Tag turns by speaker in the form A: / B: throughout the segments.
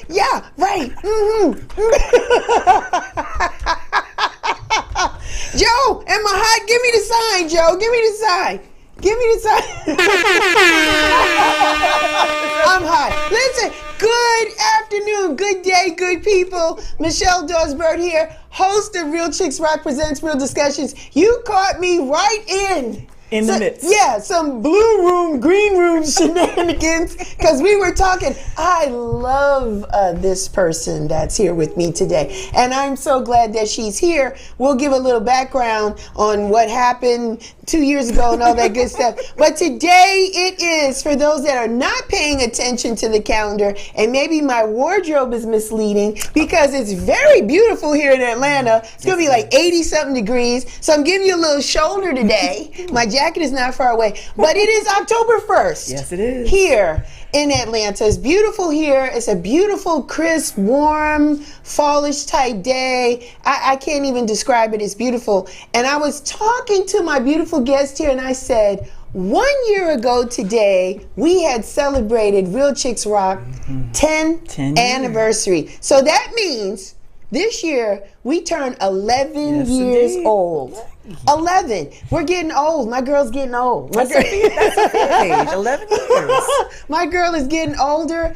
A: Yeah, right. Joe, am I hot? Give me the sign, Joe. Give me the sign. Give me the sign. I'm hot. Listen, good afternoon, good day, good people. Michelle Dawesbird here, host of Real Chicks Rock Presents Real Discussions. You caught me right in
B: the midst.
A: Yeah, some blue room, green room shenanigans, because we were talking. I love this person that's here with me today, and I'm so glad that she's here. We'll give a little background on what happened 2 years ago and all that good stuff. But today it is, for those that are not paying attention to the calendar, and maybe my wardrobe is misleading, because it's very beautiful here in Atlanta. It's going to be like 80-something degrees, so I'm giving you a little shoulder today. My jacket is not far away, but it is October 1st.
B: Yes, it is.
A: Here in Atlanta. It's beautiful here. It's a beautiful, crisp, warm, fallish type day. I can't even describe it. It's beautiful. And I was talking to my beautiful guest here, and I said, 1 year ago today, we had celebrated Real Chicks Rock 10th anniversary. So that means this year we turned 11 years old. 11. We're getting old. My girl's getting old.
B: That's a age. 11 years.
A: My girl is getting older.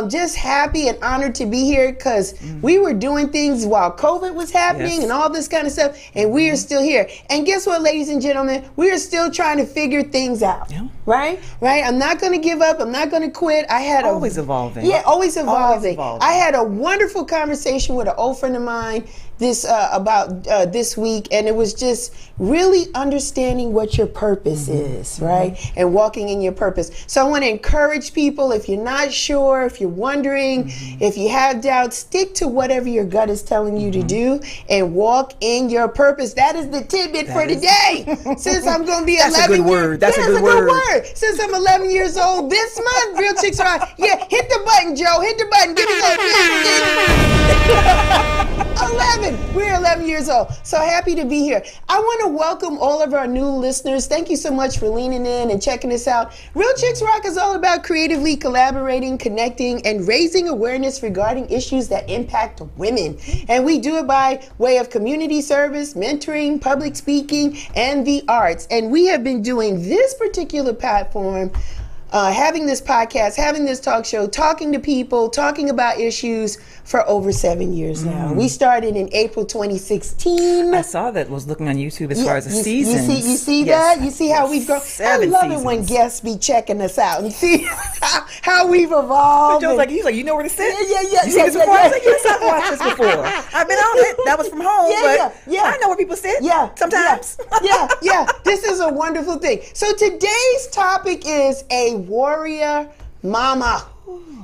A: Just happy and honored to be here, because we were doing things while COVID was happening and all this kind of stuff, and we are still here. And guess what, ladies and gentlemen? We are still trying to figure things out. Yeah. Right? I'm not going to give up. I'm not going to quit. I had
B: always evolving.
A: Yeah, always evolving. I had a wonderful conversation with an old friend of mine about this week, and it was just really understanding what your purpose is, right? And walking in your purpose. So I want to encourage people, if you're not sure, if you're wondering, if you have doubts, stick to whatever your gut is telling you to do and walk in your purpose. That is the tidbit for today. Since I'm going to be 11
B: That's a good word. That's a good word.
A: Since I'm 11 years old this month, Real Chicks Rock. Yeah, hit the button, Joe. Hit the button. Give me those 11. We're 11 years old. So happy to be here. I want to welcome all of our new listeners. Thank you so much for leaning in and checking us out. Real Chicks Rock is all about creatively collaborating, connecting, and raising awareness regarding issues that impact women. And we do it by way of community service, mentoring, public speaking, and the arts. And we have been doing this particular platform, having this podcast, having this talk show, talking to people, talking about issues for over 7 years now. We started in April 2016.
B: I saw that, was looking on YouTube as far as the seasons.
A: You see that? You see how we've grown? I love it when guests be checking us out and see how we've evolved.
B: Joe's like, he's like, you know where to sit?
A: Yeah.
B: You see this before? I was like, yes, I've watched this before. I've been on it. That was from home, but I know where people sit. Sometimes.
A: Yeah. This is a wonderful thing. So today's topic is a warrior mama.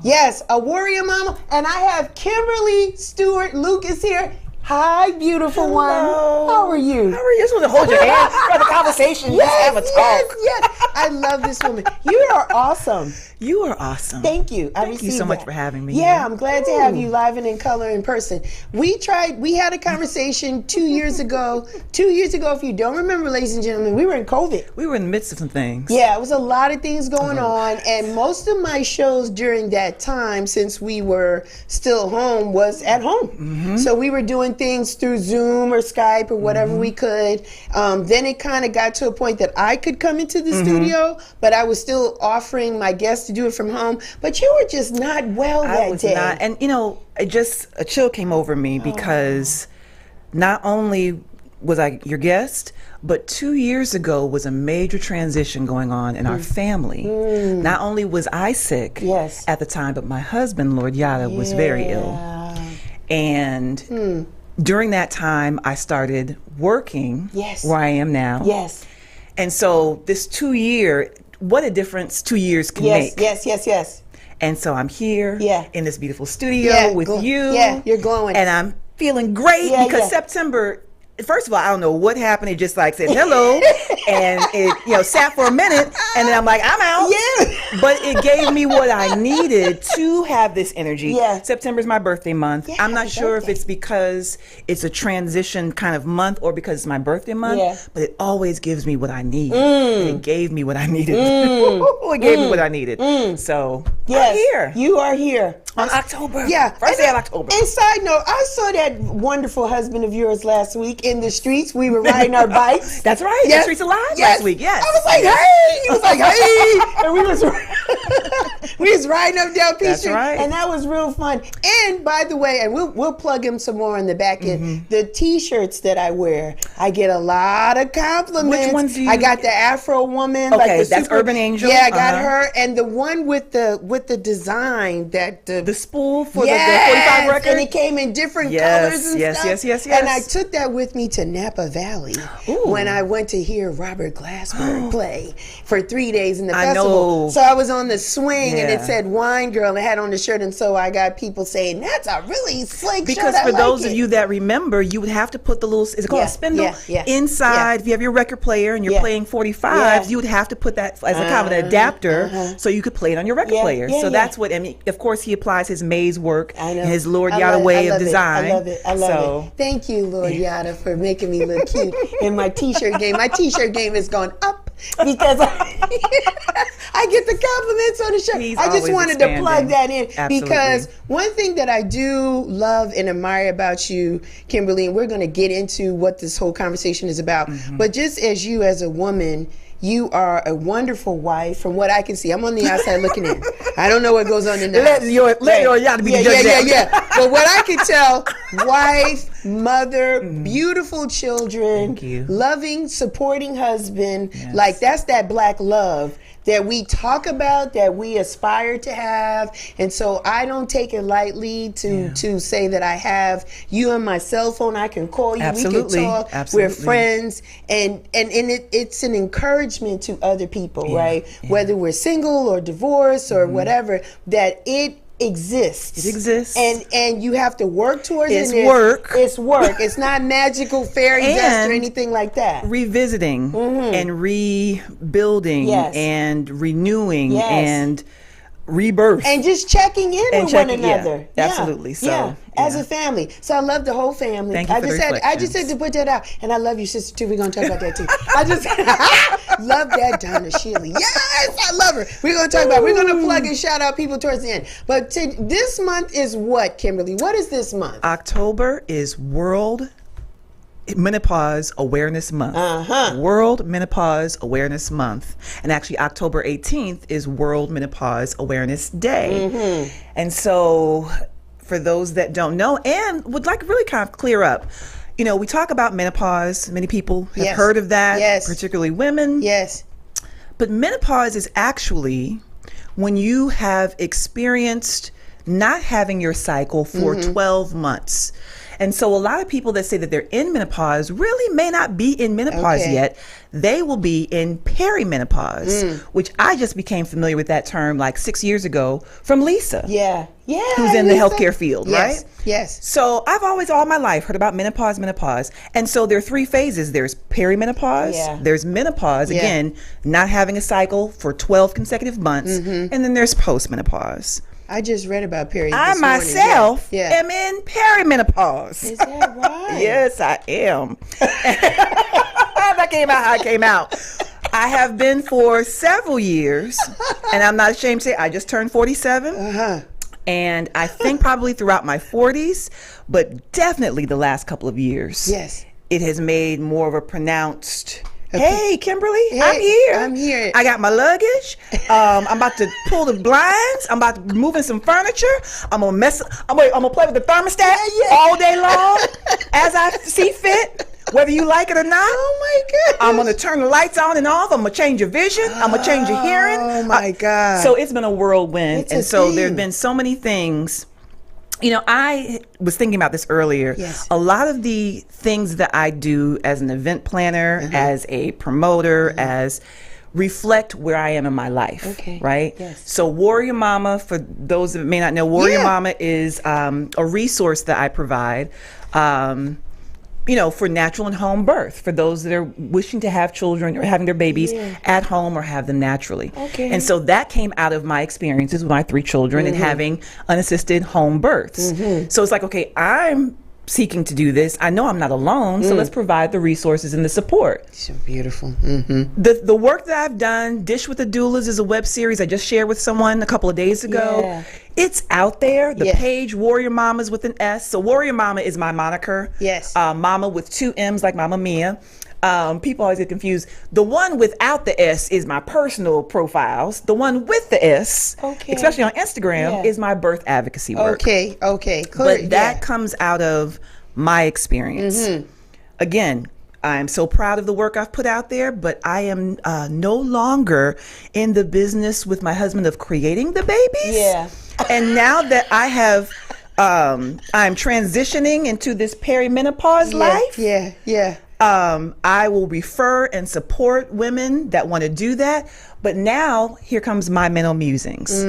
A: Yes, a warrior mama. And I have Kimberly Stewart Lucas here. Hi, beautiful one. How are you?
B: How are you? Just want to hold your hand, have a conversation, just have a talk.
A: Yes. I love this woman. You are awesome.
B: You are awesome.
A: Thank you.
B: Thank you so much for having me.
A: Yeah, I'm glad to have you live and in color in person. We had a conversation 2 years ago. 2 years ago, if you don't remember, ladies and gentlemen, we were in COVID.
B: We were in the midst of some things.
A: Yeah, it was a lot of things going on. And most of my shows during that time, since we were still home, was at home. So we were doing things through Zoom or Skype or whatever we could. Then it kind of got to a point that I could come into the studio, but I was still offering my guests to do it from home. But you were just not well that day.
B: Not. And, a chill came over me because not only was I your guest, but 2 years ago was a major transition going on in our family. Not only was I sick at the time, but my husband, Lord Yada, was very ill. And during that time, I started working where I am now. And so this 2 year, what a difference 2 years can make.
A: Yes.
B: And so I'm here in this beautiful studio with you.
A: Yeah, you're glowing.
B: And I'm feeling great because September, first of all, I don't know what happened. It just like said hello and it, sat for a minute and then I'm like, I'm out. but it gave me what I needed to have this energy.
A: Yeah.
B: September's my birthday month.
A: Yeah,
B: I'm not
A: happy
B: sure
A: birthday.
B: if it's because it's a transition kind of month or because it's my birthday month,
A: Yeah.
B: but it always gives me what I need. And it gave me what I needed. It gave me what I needed. So
A: Yes,
B: I'm here.
A: you are here.
B: On October.
A: Yeah.
B: First day of October.
A: And side note, I saw that wonderful husband of yours last week in the streets. We were riding our bikes.
B: That's right.
A: Yes.
B: The Streets Alive
A: Yes.
B: last week. Yes.
A: I was like, hey. He was like, hey. And we was riding up down P
B: That's
A: Street.
B: right.
A: And that was real fun. And by the way, and we'll plug him some more in the back end. The T-shirts that I wear, I get a lot of compliments.
B: Which ones do you-
A: I got the Afro woman.
B: Okay,
A: like the
B: that's Urban Angel.
A: Yeah, I got
B: Uh-huh.
A: her. And the one with the design that
B: The spool for
A: yes,
B: the 45 record.
A: and it came in different
B: Yes,
A: colors and
B: yes,
A: stuff.
B: yes.
A: And I took that with me to Napa Valley
B: Ooh.
A: when I went to hear Robert Glasper play for 3 days in the
B: I
A: festival.
B: know.
A: So I was on the swing and it
B: Yeah.
A: said Wine Girl and it had on the shirt, and so I got people saying, that's a really slick
B: Because
A: shirt.
B: for those of you that remember, you would have to put the little, is it called
A: Yeah,
B: a spindle?
A: yeah.
B: Inside, if you have your record player and you're
A: Yeah.
B: playing 45s,
A: Yeah.
B: you would have to put that as a kind of an adapter so you could play it on your record
A: Yeah,
B: player.
A: yeah,
B: So
A: yeah.
B: that's what, I mean, of course, he applies his maze work
A: I know.
B: and his Lord
A: I
B: Yada
A: love-
B: way
A: I
B: of
A: love it.
B: design.
A: I love it. I love
B: So-
A: it. Thank you, Lord Yada, for making me look cute in my T-shirt game. My T-shirt game is going up because I get the compliments on the shirt.
B: He's
A: I just
B: always
A: wanted to
B: expanding.
A: plug that in
B: Absolutely.
A: because one thing that I do love and admire about you, Kimberly, and we're going to get into what this whole conversation is about, but just as you as a woman, you are a wonderful wife from what I can see. I'm on the outside looking in. I don't know what goes on in the house.
B: Let your Yada be the judge.
A: Yeah. But what I can tell, wife, mother, beautiful children,
B: Thank you.
A: loving, supporting husband.
B: Yes.
A: Like that's that black love that we talk about, that we aspire to have. And so I don't take it lightly to say that I have you on my cell phone. I can call you,
B: Absolutely.
A: we can talk,
B: Absolutely.
A: we're friends. And it's an encouragement to other people, right?
B: Yeah.
A: Whether we're single or divorced or whatever, that it exists.
B: It exists.
A: And you have to work towards
B: It's
A: it.
B: work.
A: It's work. It's not magical fairy dust or
B: And
A: anything like that.
B: Revisiting and rebuilding
A: Yes.
B: and renewing
A: Yes.
B: and rebirth.
A: And just checking in
B: And
A: with
B: checking-
A: one another.
B: yeah, absolutely. So,
A: as
B: yeah.
A: a family. So I love the whole family.
B: Thank you
A: I
B: for
A: just
B: the
A: had to
B: reflections.
A: put that out. And I love you, sister, too. We're gonna talk about that too. I just love that Donna Shealy. Yes, I love her. We're gonna talk about. We're gonna plug and shout out people towards the end. But this month is what, Kimberly? What is this month?
B: October is World Menopause Awareness Month. World Menopause Awareness Month. And actually October 18th is World Menopause Awareness Day. And so for those that don't know and would like to really kind of clear up, you know, we talk about menopause. Many people have
A: Yes.
B: heard of that,
A: Yes.
B: particularly women.
A: Yes.
B: But menopause is actually when you have experienced not having your cycle for 12 months. And so a lot of people that say that they're in menopause really may not be in menopause
A: Okay.
B: yet. They will be in perimenopause, which I just became familiar with that term like 6 years ago from Lisa,
A: Yeah. Yeah.
B: who's in the
A: Lisa.
B: healthcare field,
A: Yes.
B: right?
A: Yes.
B: So I've always, all my life, heard about menopause. And so there are 3 phases. There's perimenopause,
A: Yeah.
B: there's menopause,
A: Yeah.
B: again, not having a cycle for 12 consecutive months, and then there's postmenopause.
A: I just read about period.
B: I
A: this morning.
B: myself
A: Yeah.
B: am in perimenopause.
A: Is that right?
B: Yes, I am. That came out how it came out. I have been for several years, and I'm not ashamed to say I just turned 47. And I think probably throughout my 40s, but definitely the last couple of years,
A: Yes.
B: it has made more of a pronounced, hey, Kimberly,
A: Hey,
B: I'm here.
A: I'm here.
B: I got my luggage. I'm about to pull the blinds. I'm about to move in some furniture. I'm gonna play with the thermostat all day long as I see fit, whether you like it or not.
A: Oh my goodness.
B: I'm gonna turn the lights on and off. I'm gonna change your vision. I'm gonna change your hearing.
A: Oh my God.
B: So it's been a whirlwind,
A: It's a
B: and so
A: thing.
B: there have been so many things. You know, I was thinking about this earlier.
A: Yes.
B: A lot of the things that I do as an event planner, as a promoter, as reflect where I am in my life.
A: Okay.
B: Right?
A: Yes.
B: So Warrior Mama, for those that may not know, Warrior
A: Yeah.
B: Mama is a resource that I provide. for natural and home birth, for those that are wishing to have children or having their babies at home or have them naturally.
A: Okay.
B: And so that came out of my experiences with my 3 children and having unassisted home births. So it's like, okay, I'm seeking to do this. I know I'm not alone, so let's provide the resources and the support.
A: So beautiful.
B: The work that I've done, Dish with the Doulas, is a web series I just shared with someone a couple of days ago.
A: Yeah.
B: It's out there. The page, Warrior Mamas with an S. So Warrior Mama is my moniker.
A: Yes.
B: Mama with 2 M's, like Mama Mia. People always get confused. The one without the S is my personal profiles. The one with the S, especially on Instagram, is my birth advocacy work.
A: Okay.
B: But that comes out of my experience. Again, I'm so proud of the work I've put out there, but I am no longer in the business with my husband of creating the babies.
A: Yeah.
B: And now that I have, I'm transitioning into this perimenopause life.
A: Yeah.
B: I will refer and support women that want to do that. But now here comes my mental musings,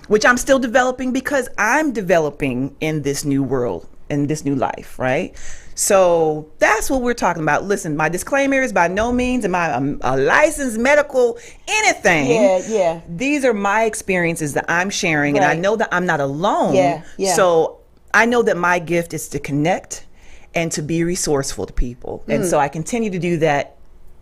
B: which I'm still developing because I'm developing in this new world, in this new life, right? So that's what we're talking about. Listen, my disclaimer is by no means am I a licensed medical anything.
A: Yeah.
B: These are my experiences that I'm sharing, and I know that I'm not alone.
A: Yeah.
B: So I know that my gift is to connect and to be resourceful to people. And so I continue to do that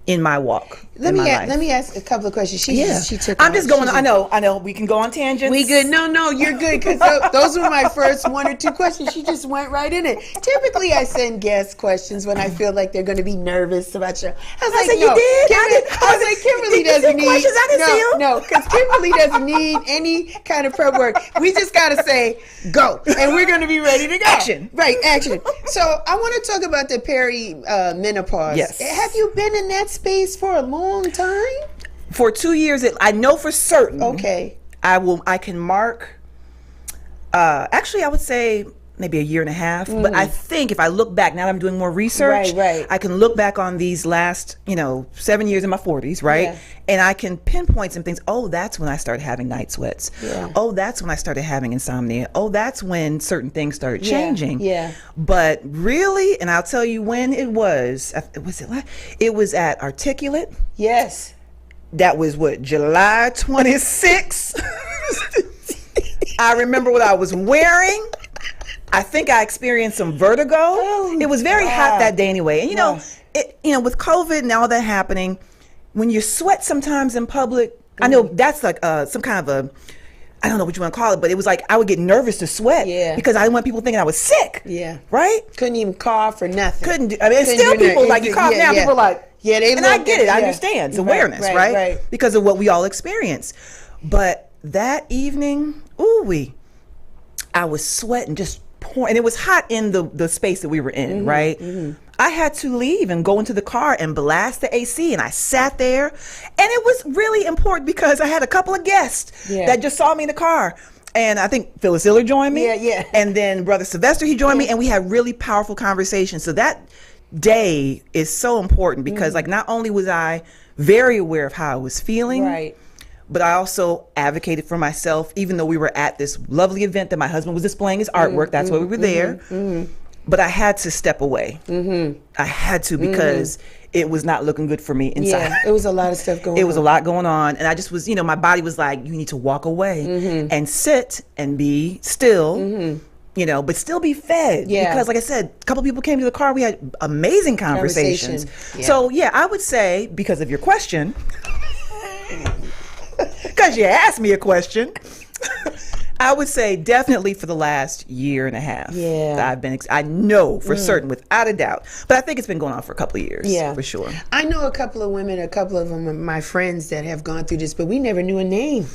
B: in my walk.
A: Let me ask a couple of questions. She took.
B: I'm just going. I know. We can go on tangents.
A: We good? No, you're good because those were my first 1 or 2 questions. She just went right in it. Typically, I send guest questions when I feel like they're going to be nervous about you. I was like,
B: said,
A: no.
B: you did?
A: I was like, Kimberly doesn't need.
B: Questions? I didn't see 'em.
A: No, because Kimberly doesn't need any kind of prep work. We just got to say go, and we're going to be ready to go.
B: Action.
A: Right, action. So I want to talk about the perimenopause.
B: Yes.
A: Have you been in that space for a long time?
B: For 2 years, I know for certain.
A: Okay.
B: I can mark. Actually, I would say maybe a year and a half. But I think if I look back, now that I'm doing more research,
A: Right.
B: I can look back on these last, 7 years in my 40s, right?
A: Yeah.
B: And I can pinpoint some things. Oh, that's when I started having night sweats.
A: Yeah.
B: Oh, that's when I started having insomnia. Oh, that's when certain things started changing.
A: Yeah.
B: But really, and I'll tell you when it was. It was at Articulate.
A: Yes.
B: That was July 26th. I remember what I was wearing. I think I experienced some vertigo. It was very hot that day anyway. And with COVID and all that happening, when you sweat sometimes in public, I know that's like some kind of I don't know what you want to call it, but it was like I would get nervous to sweat because I didn't want people thinking I was sick.
A: Yeah.
B: Right?
A: Couldn't even cough or nothing.
B: Still people like you cough now, people are like,
A: yeah, they
B: and I get it. I understand. It's awareness, right? Because of what we all experience. But that evening, I was sweating, just pouring. And it was hot in the space that we were in, right? I had to leave and go into the car and blast the AC. And I sat there. And it was really important because I had a couple of guests that just saw me in the car. And I think Phyllis Iller joined me.
A: Yeah.
B: And then Brother Sylvester, he joined me. And we had really powerful conversations. So that day is so important because like not only was I very aware of how I was feeling, but I also advocated for myself, even though we were at this lovely event that my husband was displaying his artwork. That's why we were there. But I had to step away. I had to because it was not looking good for me inside.
A: Yeah, it was a lot of stuff going on.
B: It was a lot going on. And I just was, my body was like, you need to walk away and sit and be still. But still be fed. Yeah. Because like I said, a couple people came to the car. We had amazing conversations. Yeah. So I would say, because of your question, because you asked me a question, I would say definitely for the last year and a half. Yeah. I've been, I know for certain, without a doubt. But I think it's been going on for a couple of years. Yeah. For sure.
A: I know a couple of women, a couple of them are my friends that have gone through this, but we never knew a name.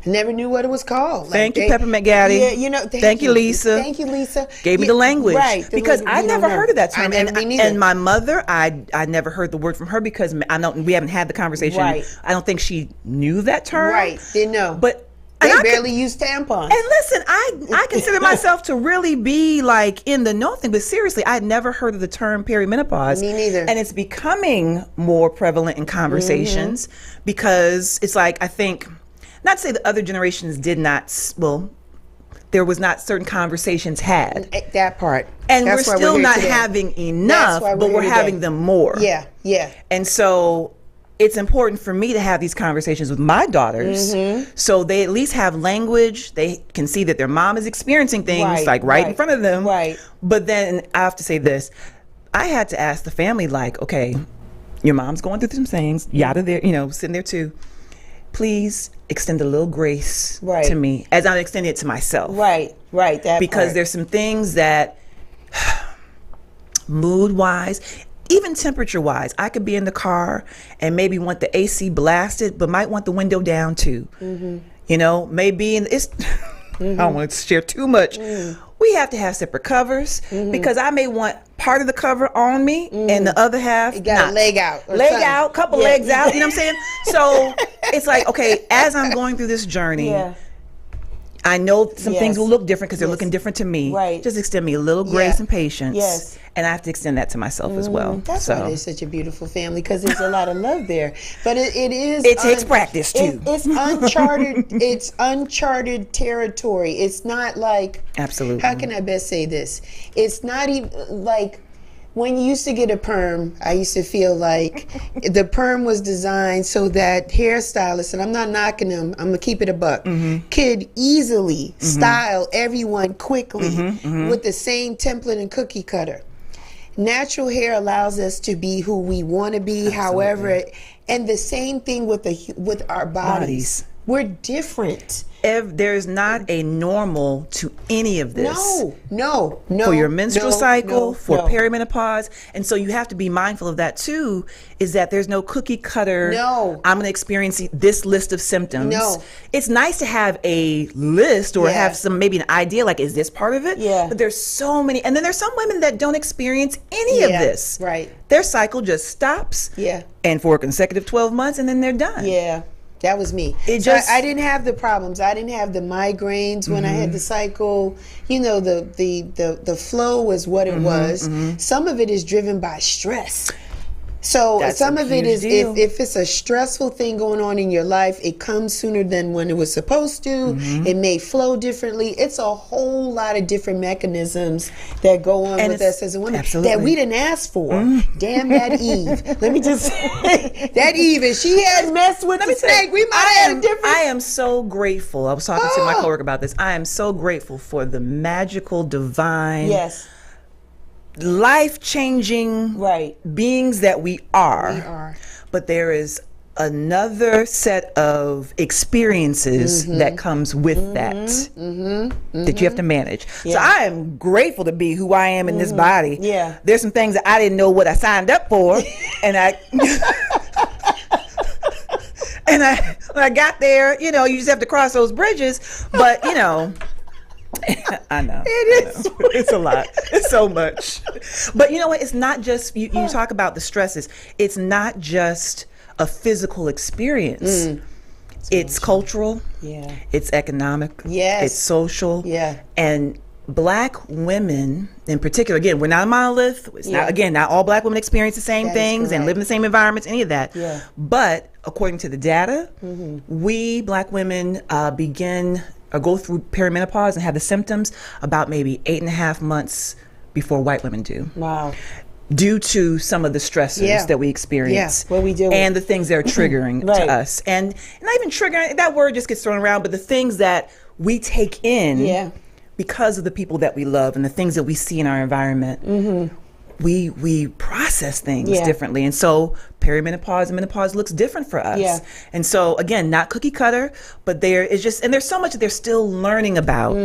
A: Never knew what it was called.
B: Thank you, Peppermint Gaddy.
A: Yeah,
B: thank you, Lisa.
A: Thank you, Lisa.
B: Gave me the language.
A: Right.
B: Because I never heard of that term.
A: And
B: my mother, I never heard the word from her because we haven't had the conversation. Right. I don't think she knew that term.
A: Right. Didn't know.
B: But
A: they barely use tampons.
B: And listen, I consider myself to really be like in the know thing, but seriously, I had never heard of the term perimenopause.
A: Me neither.
B: And it's becoming more prevalent in conversations because it's like, I think, not to say the other generations did not, well, there was not certain conversations had.
A: That part.
B: And
A: That's
B: we're
A: why
B: still
A: here
B: not
A: today.
B: having
A: That's
B: enough,
A: why
B: but we're
A: here
B: having
A: today.
B: them more.
A: Yeah, yeah.
B: And so it's important for me to have these conversations with my daughters so they at least have language. They can see that their mom is experiencing things right in front of them.
A: Right.
B: But then I have to say this. I had to ask the family, like, okay, your mom's going through some things, yada there, sitting there too. Please extend a little grace to me as I'm extending it to myself.
A: Right. That
B: because
A: part.
B: there's some things that mood-wise, even temperature-wise, I could be in the car and maybe want the AC blasted, but might want the window down too. Maybe it's. I don't want to share too much. We have to have separate covers because I may want part of the cover on me and the other half
A: you got
B: not.
A: a leg out.
B: Couple legs out. You know what I'm saying? So it's like, okay, as I'm going through this journey. I know some things will look different because they're looking different to me.
A: Right.
B: Just extend me a little grace and patience.
A: Yes.
B: And I have to extend that to myself as well.
A: That's why it's such a beautiful family, because there's a lot of love there. But it is.
B: It takes practice too.
A: It's uncharted. It's uncharted territory. It's not like.
B: Absolutely.
A: How can I best say this? It's not even like. When you used to get a perm, I used to feel like the perm was designed so that hairstylists, and I'm not knocking them, I'm gonna keep it a buck, could easily style everyone quickly with the same template and cookie cutter. Natural hair allows us to be who we want to be, however, and the same thing with our bodies. We're different.
B: There's not a normal to any of this.
A: No.
B: For your menstrual cycle, for perimenopause. And so you have to be mindful of that too, is that there's no cookie cutter.
A: No.
B: I'm going to experience this list of symptoms.
A: No.
B: It's nice to have a list or have maybe an idea, like, is this part of it?
A: Yeah.
B: But there's so many. And then there's some women that don't experience any of this.
A: Right.
B: Their cycle just stops.
A: Yeah.
B: And for a consecutive 12 months, and then they're done.
A: Yeah. That was me. I didn't have the problems. I didn't have the migraines when I had the cycle. The flow was what it was. Some of it is driven by stress. So some of it is if it's a stressful thing going on in your life, it comes sooner than when it was supposed to. It may flow differently. It's a whole lot of different mechanisms that go on with us as a woman that we didn't ask for. Damn that Eve. Let me just say, that Eve, if she had messed with the snake, we might have had a different.
B: I am so grateful. I was talking to my coworker about this. I am so grateful for the magical, divine, life-changing beings that we are. But there is another set of experiences that comes with that that you have to manage. So I am grateful to be who I am in this body. There's some things that I didn't know what I signed up for, and when I got there, you just have to cross those bridges. But I know.
A: It is.
B: It's a lot. It's so much. But you know what? It's not just, you talk about the stresses. It's not just a physical experience. It's cultural. It's economic. It's social. And Black women in particular, again, we're not a monolith. It's not all Black women experience the same things and live in the same environments, any of that. But according to the data, we Black women begin or go through perimenopause and have the symptoms about maybe 8.5 months before white women do.
A: Wow.
B: Due to some of the stressors that we experience.
A: What we do.
B: And the things that are triggering to us. And not even triggering, that word just gets thrown around, but the things that we take in because of the people that we love and the things that we see in our environment. We process things differently. And so perimenopause and menopause looks different for us. And so again, not cookie cutter, but there is just, and there's so much that they're still learning about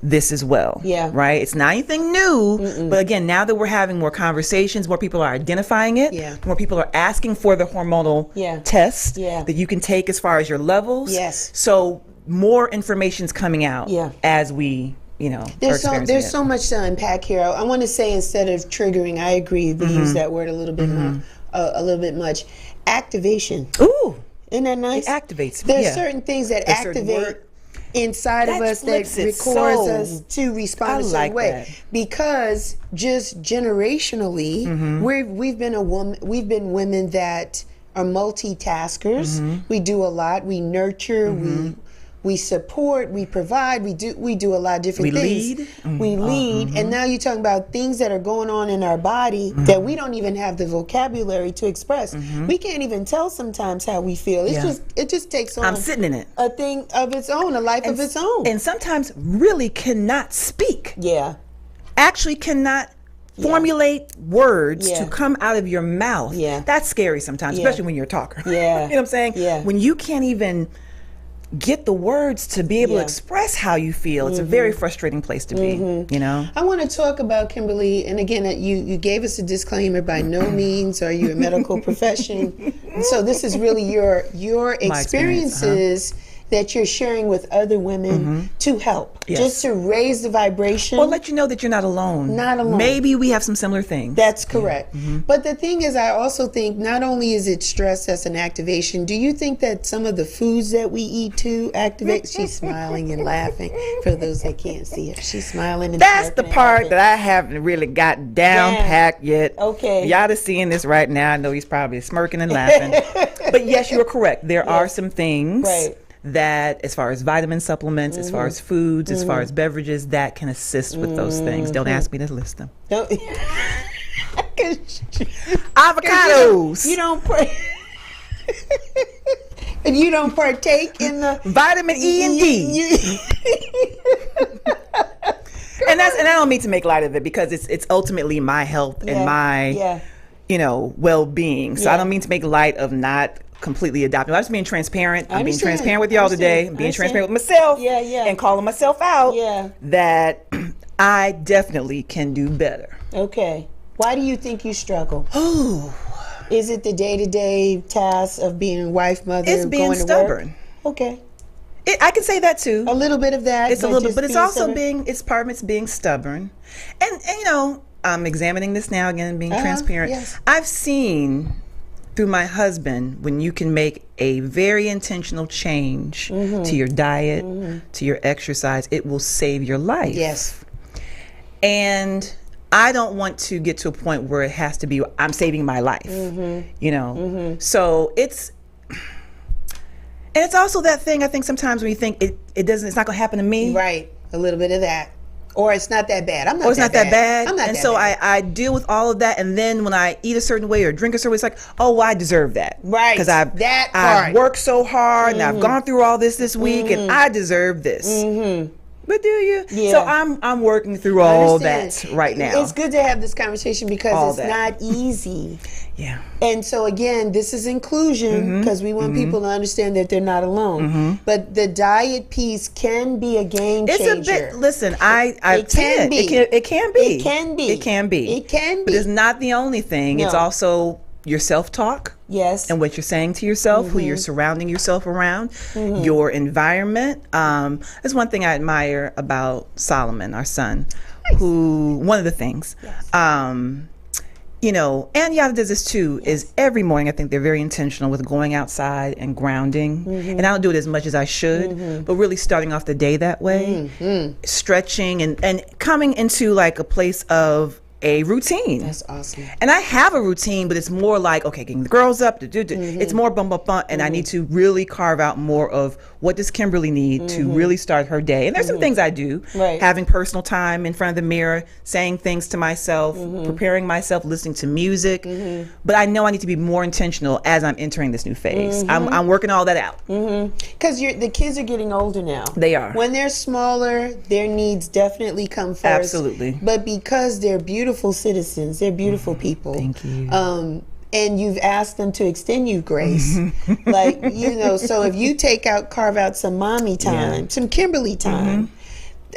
B: this as well. Right? It's not anything new, but again, now that we're having more conversations, more people are identifying it, more people are asking for the hormonal test that you can take as far as your levels. So more information's coming out as we
A: there's so much to unpack here. I want to say, instead of triggering, I agree we use that word a little bit more, a little bit much. Activation.
B: Ooh,
A: isn't that nice?
B: It activates.
A: There's certain things that activate inside of us that records us to respond a certain way. Because just generationally, we've been women that are multitaskers. We do a lot. We nurture. we support, we provide, we do a lot of different things. We lead, and now you're talking about things that are going on in our body that we don't even have the vocabulary to express. We can't even tell sometimes how we feel. It's it just takes on.
B: I'm sitting in it.
A: A thing of its own, a life of its own,
B: and sometimes really cannot speak.
A: Yeah,
B: actually cannot formulate words to come out of your mouth. That's scary sometimes, especially when you're a talker. You know what I'm saying? When you can't even get the words to be able to express how you feel, it's a very frustrating place to be. You know,
A: I want to talk about, Kimberly, and again, you gave us a disclaimer. By no means are you a medical profession, so this is really your experiences that you're sharing with other women to help, just to raise the vibration.
B: Or let you know that you're not alone.
A: Not alone.
B: Maybe we have some similar things.
A: That's correct. But the thing is, I also think not only is it stress that's an activation, do you think that some of the foods that we eat too activate? She's smiling and laughing. For those that can't see her, she's smiling and
B: that's the part that I haven't really got down packed yet.
A: Okay.
B: Y'all are seeing this right now. I know he's probably smirking and laughing. But yes, you're correct. There are some things that, as far as vitamin supplements, as far as foods, as far as beverages, that can assist with those things. Don't ask me to list them. Avocados.
A: You don't and you don't partake in the
B: vitamin E and D. And I don't mean to make light of it, because it's ultimately my health and my well-being. So I don't mean to make light of not completely adopting. I'm just being transparent. I'm being transparent with y'all today. I'm being transparent with myself. And calling myself out. That I definitely can do better.
A: Okay. Why do you think you struggle? Is it the day-to-day tasks of being a wife, mother,
B: it's being
A: going to
B: stubborn.
A: Work? Okay.
B: I can say that too.
A: A little bit of that.
B: It's a little bit, but it's also it's part of it's being stubborn. And I'm examining this now again and being transparent.
A: Yes.
B: I've seen through my husband, when you can make a very intentional change to your diet, to your exercise, it will save your life.
A: Yes.
B: And I don't want to get to a point where it has to be, I'm saving my life, So it's also that thing, I think sometimes when you think it's not going to happen to me.
A: Right. A little bit of that. Or it's not that bad. I'm not.
B: Or it's not that bad.
A: I'm not.
B: And so I deal with all of that, and then when I eat a certain way or drink a certain way, it's like, oh, well, I deserve that,
A: right?
B: Because I've worked so hard and I've gone through all this week, and I deserve this. But do you?
A: Yeah.
B: So I'm working through all that right now.
A: It's good to have this conversation because it's not easy.
B: Yeah.
A: And so again, this is inclusion, because we want people to understand that they're not alone. But the diet piece can be a game changer.
B: It's a bit. Listen, it can be. It can be. But it's not the only thing. No. It's also your self-talk.
A: Yes.
B: And what you're saying to yourself, who you're surrounding yourself around, your environment. That's one thing I admire about Solomon, our son, who, one of the things, and Yada does this too, is every morning I think they're very intentional with going outside and grounding. And I don't do it as much as I should, but really starting off the day that way, stretching and coming into like a place of a routine.
A: That's awesome.
B: And I have a routine, but it's more like, okay, getting the girls up, it's more bum, and I need to really carve out more of what does Kimberly need to really start her day. And there's some things I do, having personal time in front of the mirror, saying things to myself, preparing myself, listening to music. But I know I need to be more intentional as I'm entering this new phase. I'm working all that out.
A: Because the kids are getting older now.
B: They are.
A: When they're smaller, their needs definitely come first.
B: Absolutely. But
A: because they're beautiful citizens, they're beautiful people.
B: Thank you.
A: And you've asked them to extend you grace. So if you carve out some mommy time, some Kimberly time,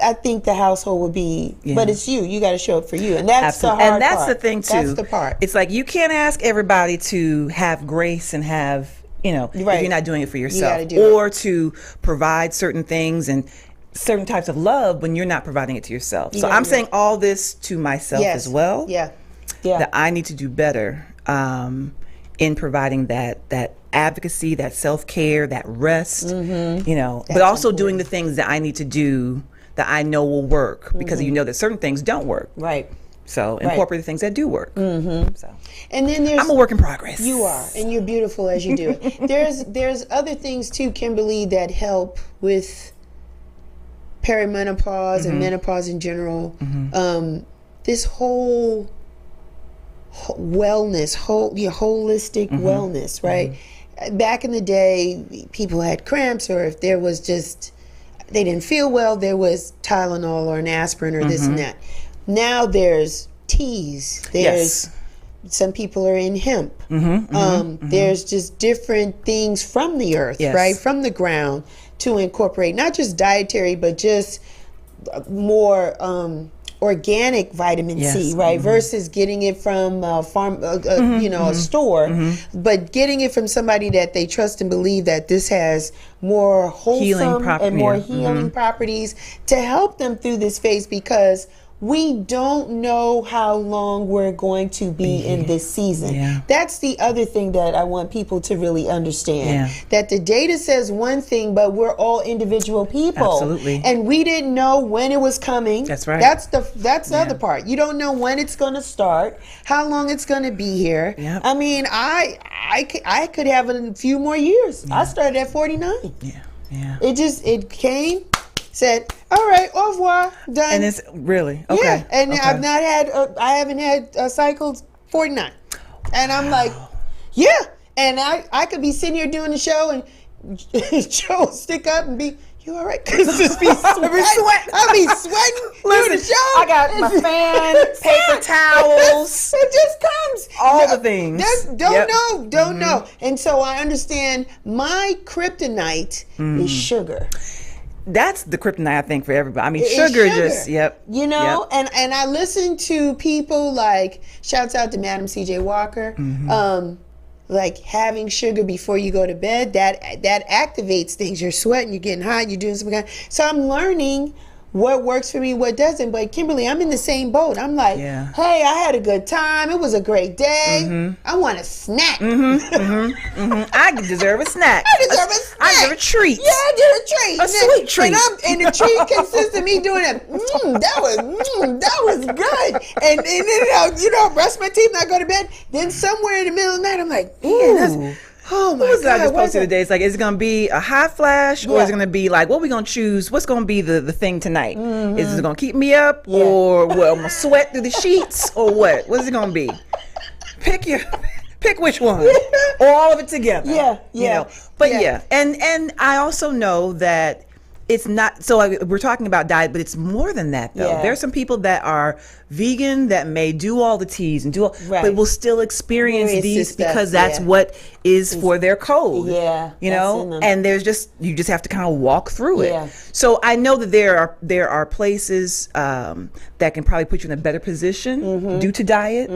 A: I think the household would be, but it's you got to show up for you. And that's the hard part.
B: And that's the thing too.
A: That's the part.
B: It's like, you can't ask everybody to have grace and have, if you're not doing it for yourself, or to provide certain things and certain types of love when you're not providing it to yourself. So I'm saying all this to myself as well. That I need to do better in providing that advocacy, that self-care, that rest, but also doing the things that I need to do that I know will work, because you know that certain things don't work.
A: Right.
B: So incorporate the things that do work. So
A: And then there's
B: I'm a work in progress.
A: You are, and you're beautiful as you do it. There's other things too, Kimberly, that help with perimenopause and menopause in general. This whole wellness, holistic wellness, right? Back in the day, people had cramps, or if there was just they didn't feel well, there was Tylenol or an aspirin or this and that. Now there's teas. There's some people are in hemp. There's just different things from the earth, right? From the ground to incorporate, not just dietary, but just more organic vitamin C, right? Versus getting it from a farm, a store, but getting it from somebody that they trust and believe that this has more wholesome and more healing properties to help them through this phase, because we don't know how long we're going to be in this season. That's the other thing that I want people to really understand. That the data says one thing, but we're all individual people.
B: Absolutely.
A: And we didn't know when it was coming.
B: That's right.
A: That's the other part. You don't know when it's going to start, how long it's going to be here. I mean, I could have a few more years. I started at 49. It came, said, all right, au revoir, done.
B: And it's really okay.
A: Yeah, and I haven't had cycles 49, and I'm like, and I could be sitting here doing the show, and Joe stick up and be, you all right? Cause just be sweating. I'll be sweating doing the show.
B: I got my fan, paper towels.
A: It just comes.
B: All the things.
A: Don't know. And so I understand my kryptonite is sugar.
B: That's the kryptonite, I think, for everybody. I mean, sugar just,
A: You know, and I listen to people like, shouts out to Madam C.J. Walker, like having sugar before you go to bed, that activates things. You're sweating, you're getting hot, you're doing something. So I'm learning what works for me, what doesn't. But Kimberly, I'm in the same boat. I'm like, hey, I had a good time. It was a great day. I want a snack.
B: I deserve a snack.
A: I deserve a snack.
B: I deserve a treat.
A: Yeah, I did a treat.
B: A sweet treat.
A: And the treat consists of me doing it. That was good. And then, brush my teeth and I go to bed. Then somewhere in the middle of the night, I'm like, oh my God.
B: What was that I just posted today? It's like, is it going to be a hot flash, or is it going to be like, what are we going to choose? What's going to be the thing tonight? Is it going to keep me up, or what, I'm going to sweat through the sheets, or what? What is it going to be? Pick which one, or all of it together. And I also know that it's not, so we're talking about diet, but it's more than that, though. There's some people that are vegan that may do all the teas and but will still experience these because that's what is for their code. You know, and you just have to kind of walk through it. So I know that there are places that can probably put you in a better position due to diet.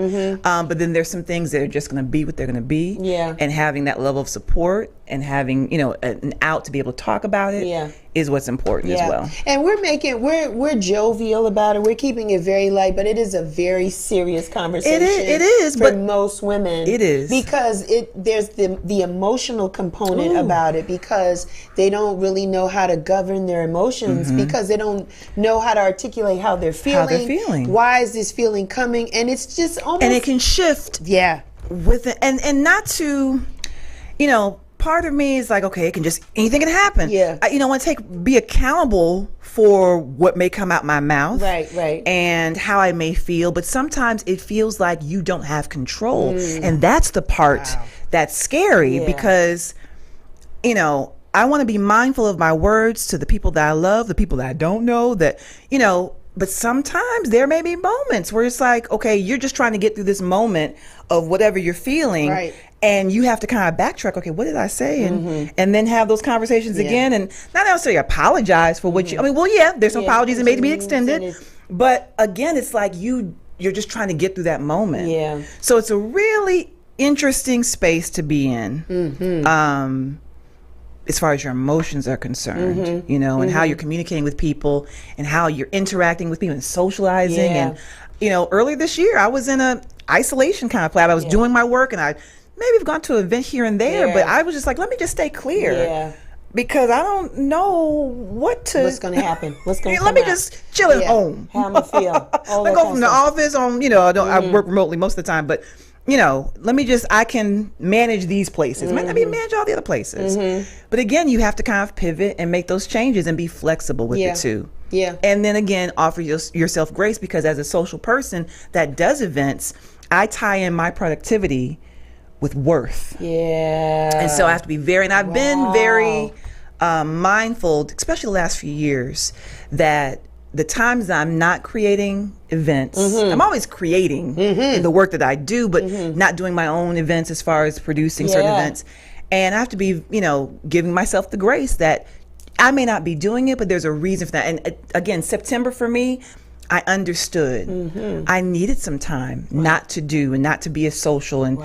B: But then there's some things that are just going to be what they're going to be. And having that level of support and having, an out to be able to talk about it is what's important as well.
A: And we're jovial about it. We're keeping it very light, but it is a very serious conversation.
B: It is
A: for most women.
B: It is,
A: because there's the emotional component about it, because they don't really know how to govern their emotions, because they don't know how to articulate how they're feeling. Why is this feeling coming? And it's just almost,
B: and it can shift. With it, and not to, part of me is like, okay, anything can happen. I want to be accountable for what may come out my mouth.
A: Right.
B: And how I may feel. But sometimes it feels like you don't have control. And that's the part that's scary, because, I want to be mindful of my words to the people that I love, the people that I don't know, but sometimes there may be moments where it's like, okay, you're just trying to get through this moment of whatever you're feeling. And you have to kind of backtrack. Okay, what did I say? And then have those conversations again, and not necessarily apologize for what you. I mean, there's some apologies that may be extended, but again, it's like you're just trying to get through that moment. So it's a really interesting space to be in, as far as your emotions are concerned, and how you're communicating with people, and how you're interacting with people and socializing. And earlier this year, I was in a isolation kind of plan. I was doing my work, and I maybe have gone to an event here and there, but I was just like, let me just stay clear because I don't know what's
A: going to happen. What's going to
B: let me just chill at home.
A: How I'm going to feel.
B: I go from the office on, I work remotely most of the time, but I can manage these places. Might not be manage all the other places. But again, you have to kind of pivot and make those changes and be flexible with it too.
A: Yeah.
B: And then again, offer yourself grace, because as a social person that does events, I tie in my productivity with worth.
A: Yeah.
B: And so I have to be I've been very mindful, especially the last few years, that the times that I'm not creating events, I'm always creating in the work that I do, but not doing my own events as far as producing certain events. And I have to be, giving myself the grace that I may not be doing it, but there's a reason for that. And again, September for me, I understood I needed some time not to do and not to be as social, and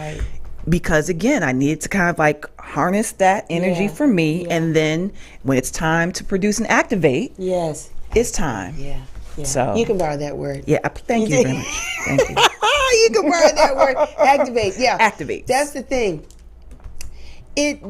B: because again, I needed to kind of like harness that energy for me. And then when it's time to produce and activate, it's time. Yeah.
A: So you can borrow that word.
B: Yeah. Thank you very much. Thank you.
A: You can borrow that word. Activate. Yeah.
B: Activate.
A: That's the thing. It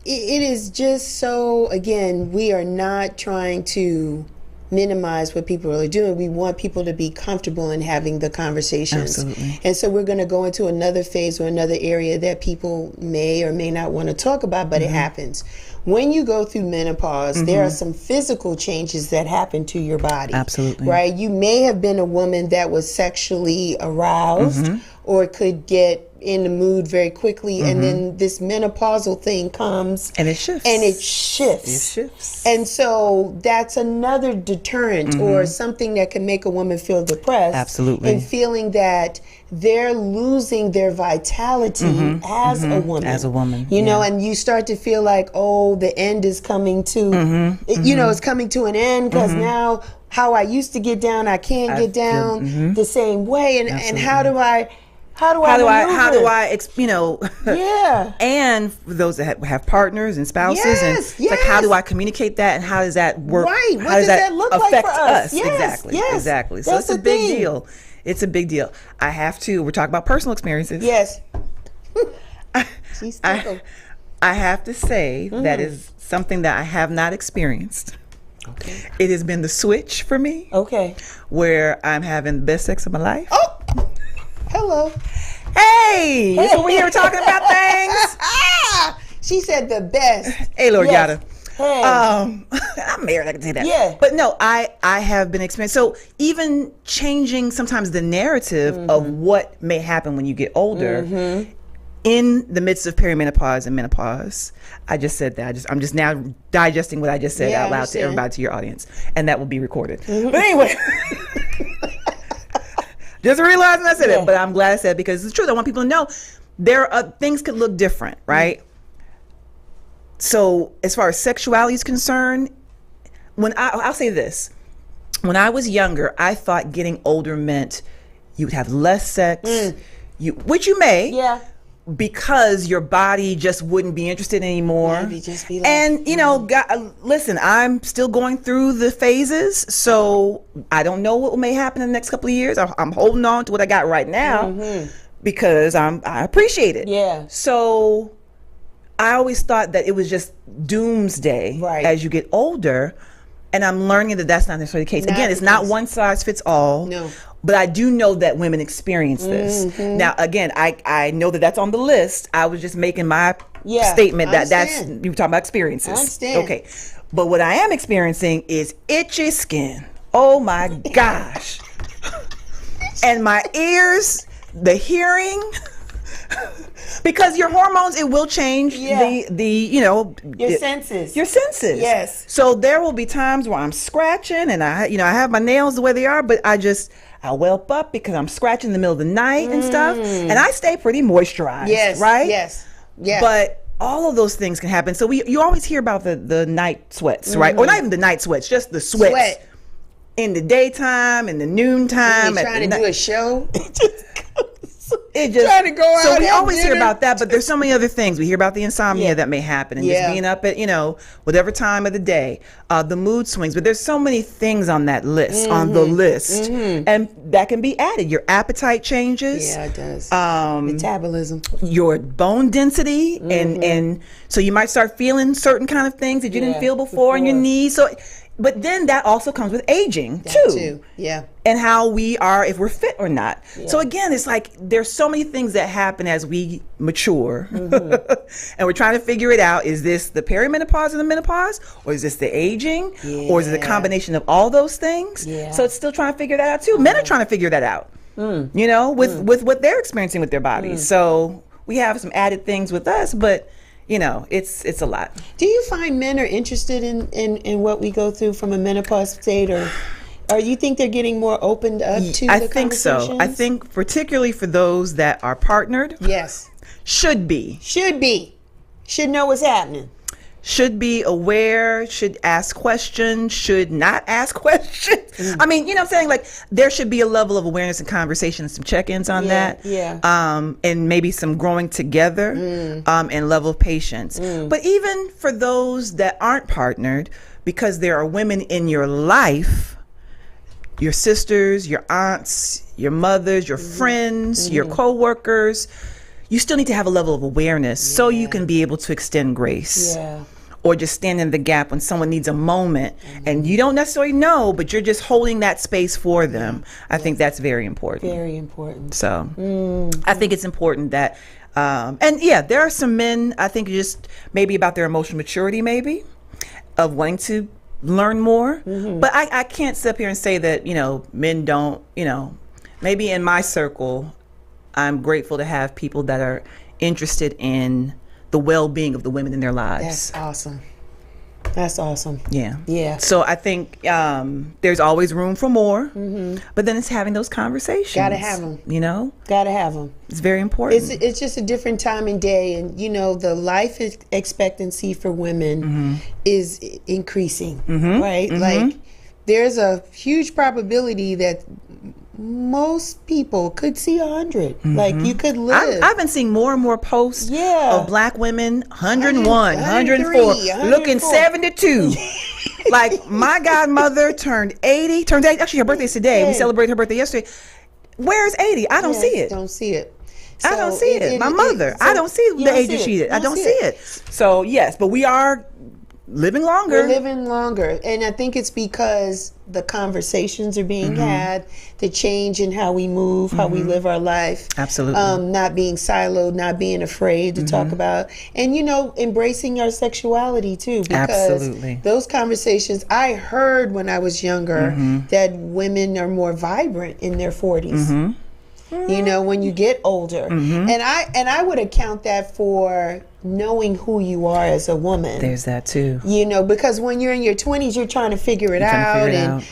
A: is just so, again, we are not trying to minimize what people are doing. We want people to be comfortable in having the conversations.
B: Absolutely.
A: And so we're going to go into another phase or another area that people may or may not want to talk about, but it happens. When you go through menopause, there are some physical changes that happen to your body.
B: Absolutely.
A: Right? You may have been a woman that was sexually aroused or could get in the mood very quickly, and then this menopausal thing comes
B: and it shifts. And
A: so that's another deterrent or something that can make a woman feel depressed.
B: Absolutely.
A: And feeling that they're losing their vitality as a woman. You know, and you start to feel like, oh, the end is coming to, it's coming to an end, because now how I used to get down, I can't get down the same way. And how do I and
B: for those that have partners and spouses, and it's like, how do I communicate that, and how does that work?
A: Right. What
B: how does that
A: look
B: affect
A: like for us?
B: Exactly. So
A: That's
B: it's a big deal. It's a big deal. We're talking about personal experiences.
A: Yes.
B: I have to say that is something that I have not experienced.
A: Okay.
B: It has been the switch for me.
A: Okay.
B: Where I'm having the best sex of my life.
A: Oh! Hello.
B: Hey! So we're here talking about things.
A: She said the best.
B: Hey, Lord Yada.
A: Hey.
B: I'm married, I can say that.
A: Yeah.
B: But no, I have been experiencing. So even changing sometimes the narrative of what may happen when you get older, in the midst of perimenopause and menopause. I just said that. I'm just now digesting what I just said out loud to everybody, to your audience. And that will be recorded. But anyway. Just realizing I said it, but I'm glad I said it, because it's true. I want people to know things could look different, right? So as far as sexuality is concerned, I'll say this. When I was younger, I thought getting older meant you would have less sex, which you may, because your body just wouldn't be interested anymore.
A: Maybe just be like,
B: and listen, I'm still going through the phases, so I don't know what may happen in the next couple of years. I'm holding on to what I got right now because I appreciate it.
A: Yeah.
B: So I always thought that it was just doomsday as you get older, and I'm learning that that's not necessarily the case. Again, it's not one size fits all.
A: No.
B: But I do know that women experience this. Now, again, I know that that's on the list. I was just making my statement that's, you were talking about experiences.
A: I understand.
B: Okay. But what I am experiencing is itchy skin. Oh my gosh. And my ears, the hearing, because your hormones, it will change your
A: senses.
B: Your senses.
A: Yes.
B: So there will be times where I'm scratching and I have my nails the way they are, but I'll whelp up because I'm scratching in the middle of the night and stuff. And I stay pretty moisturized.
A: Yes.
B: Right?
A: Yes. Yeah.
B: But all of those things can happen. So you always hear about the night sweats, right? Or not even the night sweats, just the sweats. In the daytime, in the noontime.
A: When you're trying to do a show.
B: it just
A: trying to go out.
B: So we
A: have
B: always hear
A: dinner.
B: about that, but there's so many other things. We hear about the insomnia
A: Yeah.
B: that may happen, and
A: Yeah.
B: just being up at whatever time of the day, the mood swings. But there's so many things on that list, on the list, and that can be added. Your appetite changes.
A: Yeah, it does.
B: Um,
A: Metabolism.
B: your bone density, and so you might start feeling certain kind of things that you didn't
A: Yeah,
B: feel before in your
A: before.
B: knees. So, but then that also comes with aging
A: That
B: too.
A: too. Yeah.
B: And how we are, if we're fit or not. So again, it's like there's so many things that happen as we mature, and we're trying to figure it out. Is this the perimenopause and the menopause, or is this the aging, or is it a
A: Yeah.
B: combination of all those things?
A: Yeah.
B: So it's still trying to figure that out too. Men are trying to figure that out, with what they're experiencing with their bodies. So we have some added things with us, but it's a lot.
A: Do you find men are interested in what we go through from a menopause state, or you think they're getting more opened up to
B: I
A: the
B: think so. I
A: conversations?
B: think particularly for those that are partnered,
A: Yes.
B: should be.
A: Should know what's happening.
B: Should be aware, should ask questions, should not ask questions. I mean, what I'm saying? Like, there should be a level of awareness and conversation and some check-ins on that.
A: Yeah.
B: And maybe some growing together, and level of patience. But even for those that aren't partnered, because there are women in your life, your sisters, your aunts, your mothers, your friends, your co-workers, you still need to have a level of awareness so you can be able to extend grace.
A: Yeah.
B: Or just stand in the gap when someone needs a moment and you don't necessarily know, but you're just holding that space for them. I think that's very important.
A: Very important.
B: So I think it's important that, and yeah, there are some men, I think just maybe about their emotional maturity, maybe, of wanting to learn more. But I can't sit up here and say that, men don't, maybe in my circle, I'm grateful to have people that are interested in the well-being of the women in their lives.
A: That's awesome. That's awesome.
B: Yeah.
A: Yeah.
B: So I think there's always room for more, but then it's having those conversations.
A: Gotta have 'em. Gotta have them.
B: It's very important.
A: It's just a different time and day, and the life expectancy for women is increasing, right? Like, there's a huge probability that most people could see 100. Like, you could live.
B: I've been seeing more and more posts
A: Yeah.
B: of black women, 101,
A: 103,
B: 104, looking 72. Like, my godmother turned 80. Actually, her birthday's today. We celebrated her birthday yesterday. Where's 80? I don't see it.
A: Don't see it.
B: I don't see it. My mother,
A: so
B: I don't see
A: you
B: the
A: don't
B: age
A: see
B: that
A: it.
B: she did.
A: You
B: I don't see it. So, yes, but we are living longer.
A: We're living longer, and I think it's because the conversations are being had, the change in how we move, how we live our life.
B: Absolutely.
A: Not being siloed, not being afraid to talk about, and embracing our sexuality too. Because
B: Absolutely.
A: those conversations, I heard when I was younger that women are more vibrant in their 40s. When you get older, and I would account that for knowing who you are as a woman.
B: There's that too.
A: Because when you're in your 20s, you're trying to figure it out, and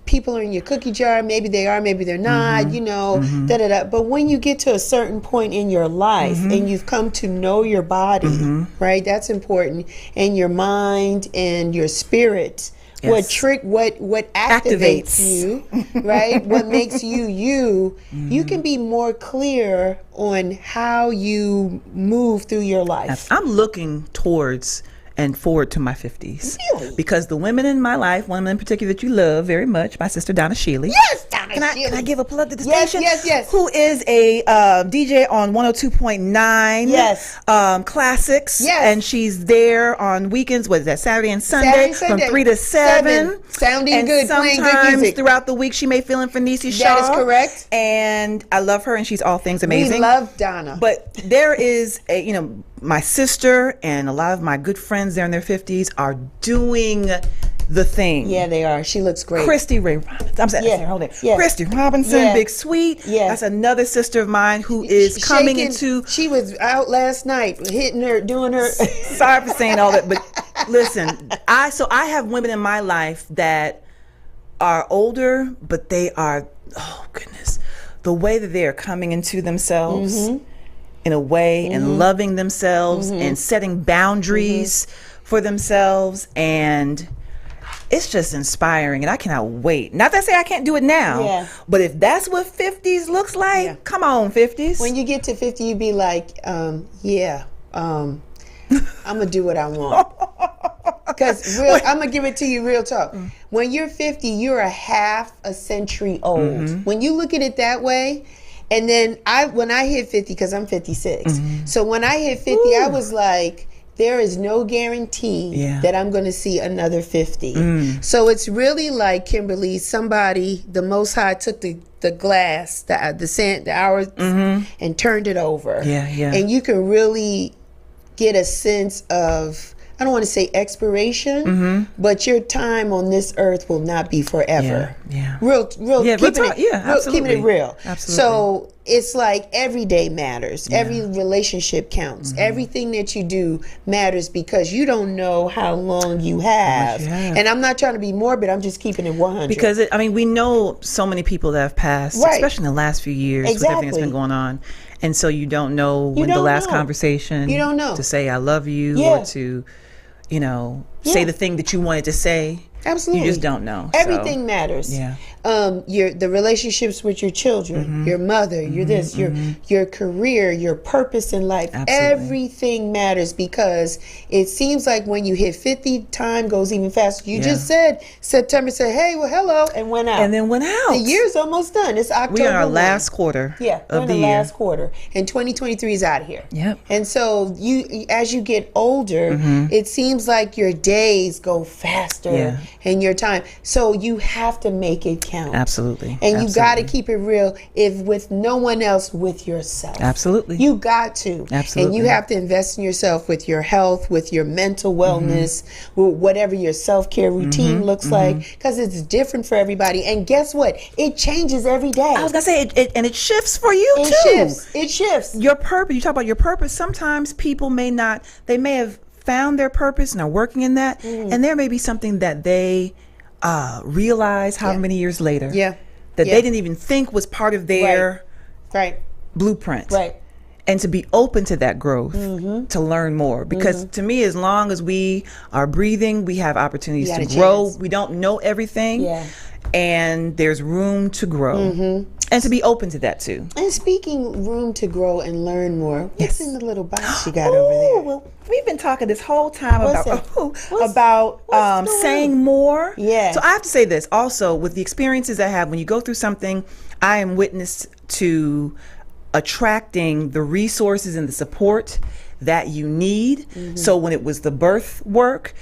A: people are in your cookie jar. Maybe they are, maybe they're not. Da da da. But when you get to a certain point in your life and you've come to know your body, right? That's important, and your mind and your spirit.
B: Yes.
A: What activates you, right? What makes you you? You can be more clear on how you move through your life.
B: I'm looking towards and forward to my 50s.
A: Really?
B: Because the women in my life, one in particular that you love very much, my sister Donna Shealy.
A: Yes, Donna Shealy.
B: Can I give a plug to the
A: Yes,
B: station?
A: yes.
B: Who is a DJ on 102.9
A: Yes.
B: Classics.
A: Yes.
B: And she's there on weekends, what is that, Saturday and Sunday,
A: Sunday.
B: from 3 to 7.
A: Sounding
B: and
A: good, playing good
B: sometimes
A: music.
B: throughout the week she may fill in for Niecy Shaw.
A: That is correct.
B: And I love her, and she's all things amazing.
A: We love Donna.
B: But there is my sister and a lot of my good friends there in their 50s are doing the thing.
A: Yeah, they are. She looks great.
B: Christy Ray Robinson. I'm sorry, hold it.
A: Yeah.
B: Christy Robinson,
A: Yeah.
B: Big Sweet.
A: Yeah.
B: That's another sister of mine who is coming
A: Shaking.
B: into.
A: She was out last night, doing her.
B: Sorry for saying all that, but listen, I have women in my life that are older, but they are, oh goodness, the way that they are coming into themselves in a way and loving themselves and setting boundaries for themselves, and it's just inspiring, and I cannot wait. Not that I say I can't do it now, but if that's what 50s looks like, come on, 50s.
A: When you get to 50, you be like, I'm going to do what I want. Because I'm going to give it to you real talk. When you're 50, you're a half a century old. When you look at it that way, and then when I hit 50, because I'm 56, so when I hit 50, I was like, there is no guarantee that I'm going to see another 50. So it's really like, Kimberly, the Most High took the glass, the hour, and turned it over. And you can really get a sense of, I don't want to say expiration, but your time on this earth will not be forever. Real, keeping it real.
B: Absolutely.
A: So it's like every day matters. Every relationship counts. Everything that you do matters, because you don't know how long you have. And I'm not trying to be morbid. I'm just keeping it 100.
B: Because we know so many people that have passed, especially in the last few years with everything that's been going on. And so you don't know when the last conversation to say I love you or to say the thing that you wanted to say.
A: Absolutely.
B: You just don't know.
A: Everything matters. The relationships with your children, your mother, your career, your purpose in life. Everything matters, because it seems like when you hit 50, time goes even faster. You just said September, said, hey, well, hello, and went out.
B: And then went out.
A: The year's almost done. It's October.
B: We're in our last quarter.
A: We're in the last quarter. And 2023 is out of here. And so as you get older, it seems like your days go faster. And your time. So you have to make it count.
B: Absolutely.
A: And you got to keep it real, if with no one else, with yourself.
B: Absolutely.
A: You got to.
B: Absolutely.
A: And you have to invest in yourself, with your health, with your mental wellness, with whatever your self-care routine looks like, because it's different for everybody. And guess what? It changes every day.
B: I was going to say, it shifts for you
A: too. It shifts.
B: Your purpose, you talk about your purpose. Sometimes people may have found their purpose and are working in that, and there may be something that they realize however many years later that they didn't even think was part of their blueprint. And to be open to that growth, to learn more, because to me, as long as we are breathing, we have opportunities to grow. We don't know everything, and there's room to grow. And to be open to that too.
A: And speaking room to grow and learn more, what's in the little box you got over there?
B: Well, we've been talking this whole time about saying more. So I have to say this also, with the experiences I have, when you go through something, I am witness to attracting the resources and the support that you need. So when it was the birth work,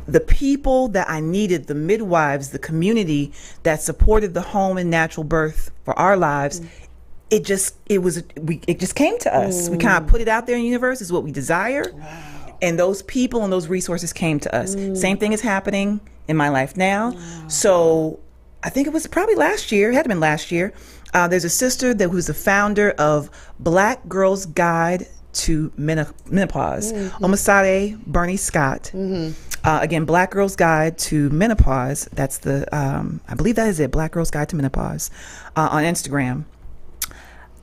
B: the people that I needed, the midwives, the community that supported the home and natural birth for our lives, it just came to us. We kind of put it out there in the universe, is what we desire. And those people and those resources came to us. Same thing is happening in my life now. So I think it was probably last year, it had to have been last year. There's a sister who's the founder of Black Girls Guide to Menopause, Omasade Bernie Scott. Again, Black Girls Guide to Menopause. That's I believe that is it, Black Girls Guide to Menopause, on Instagram.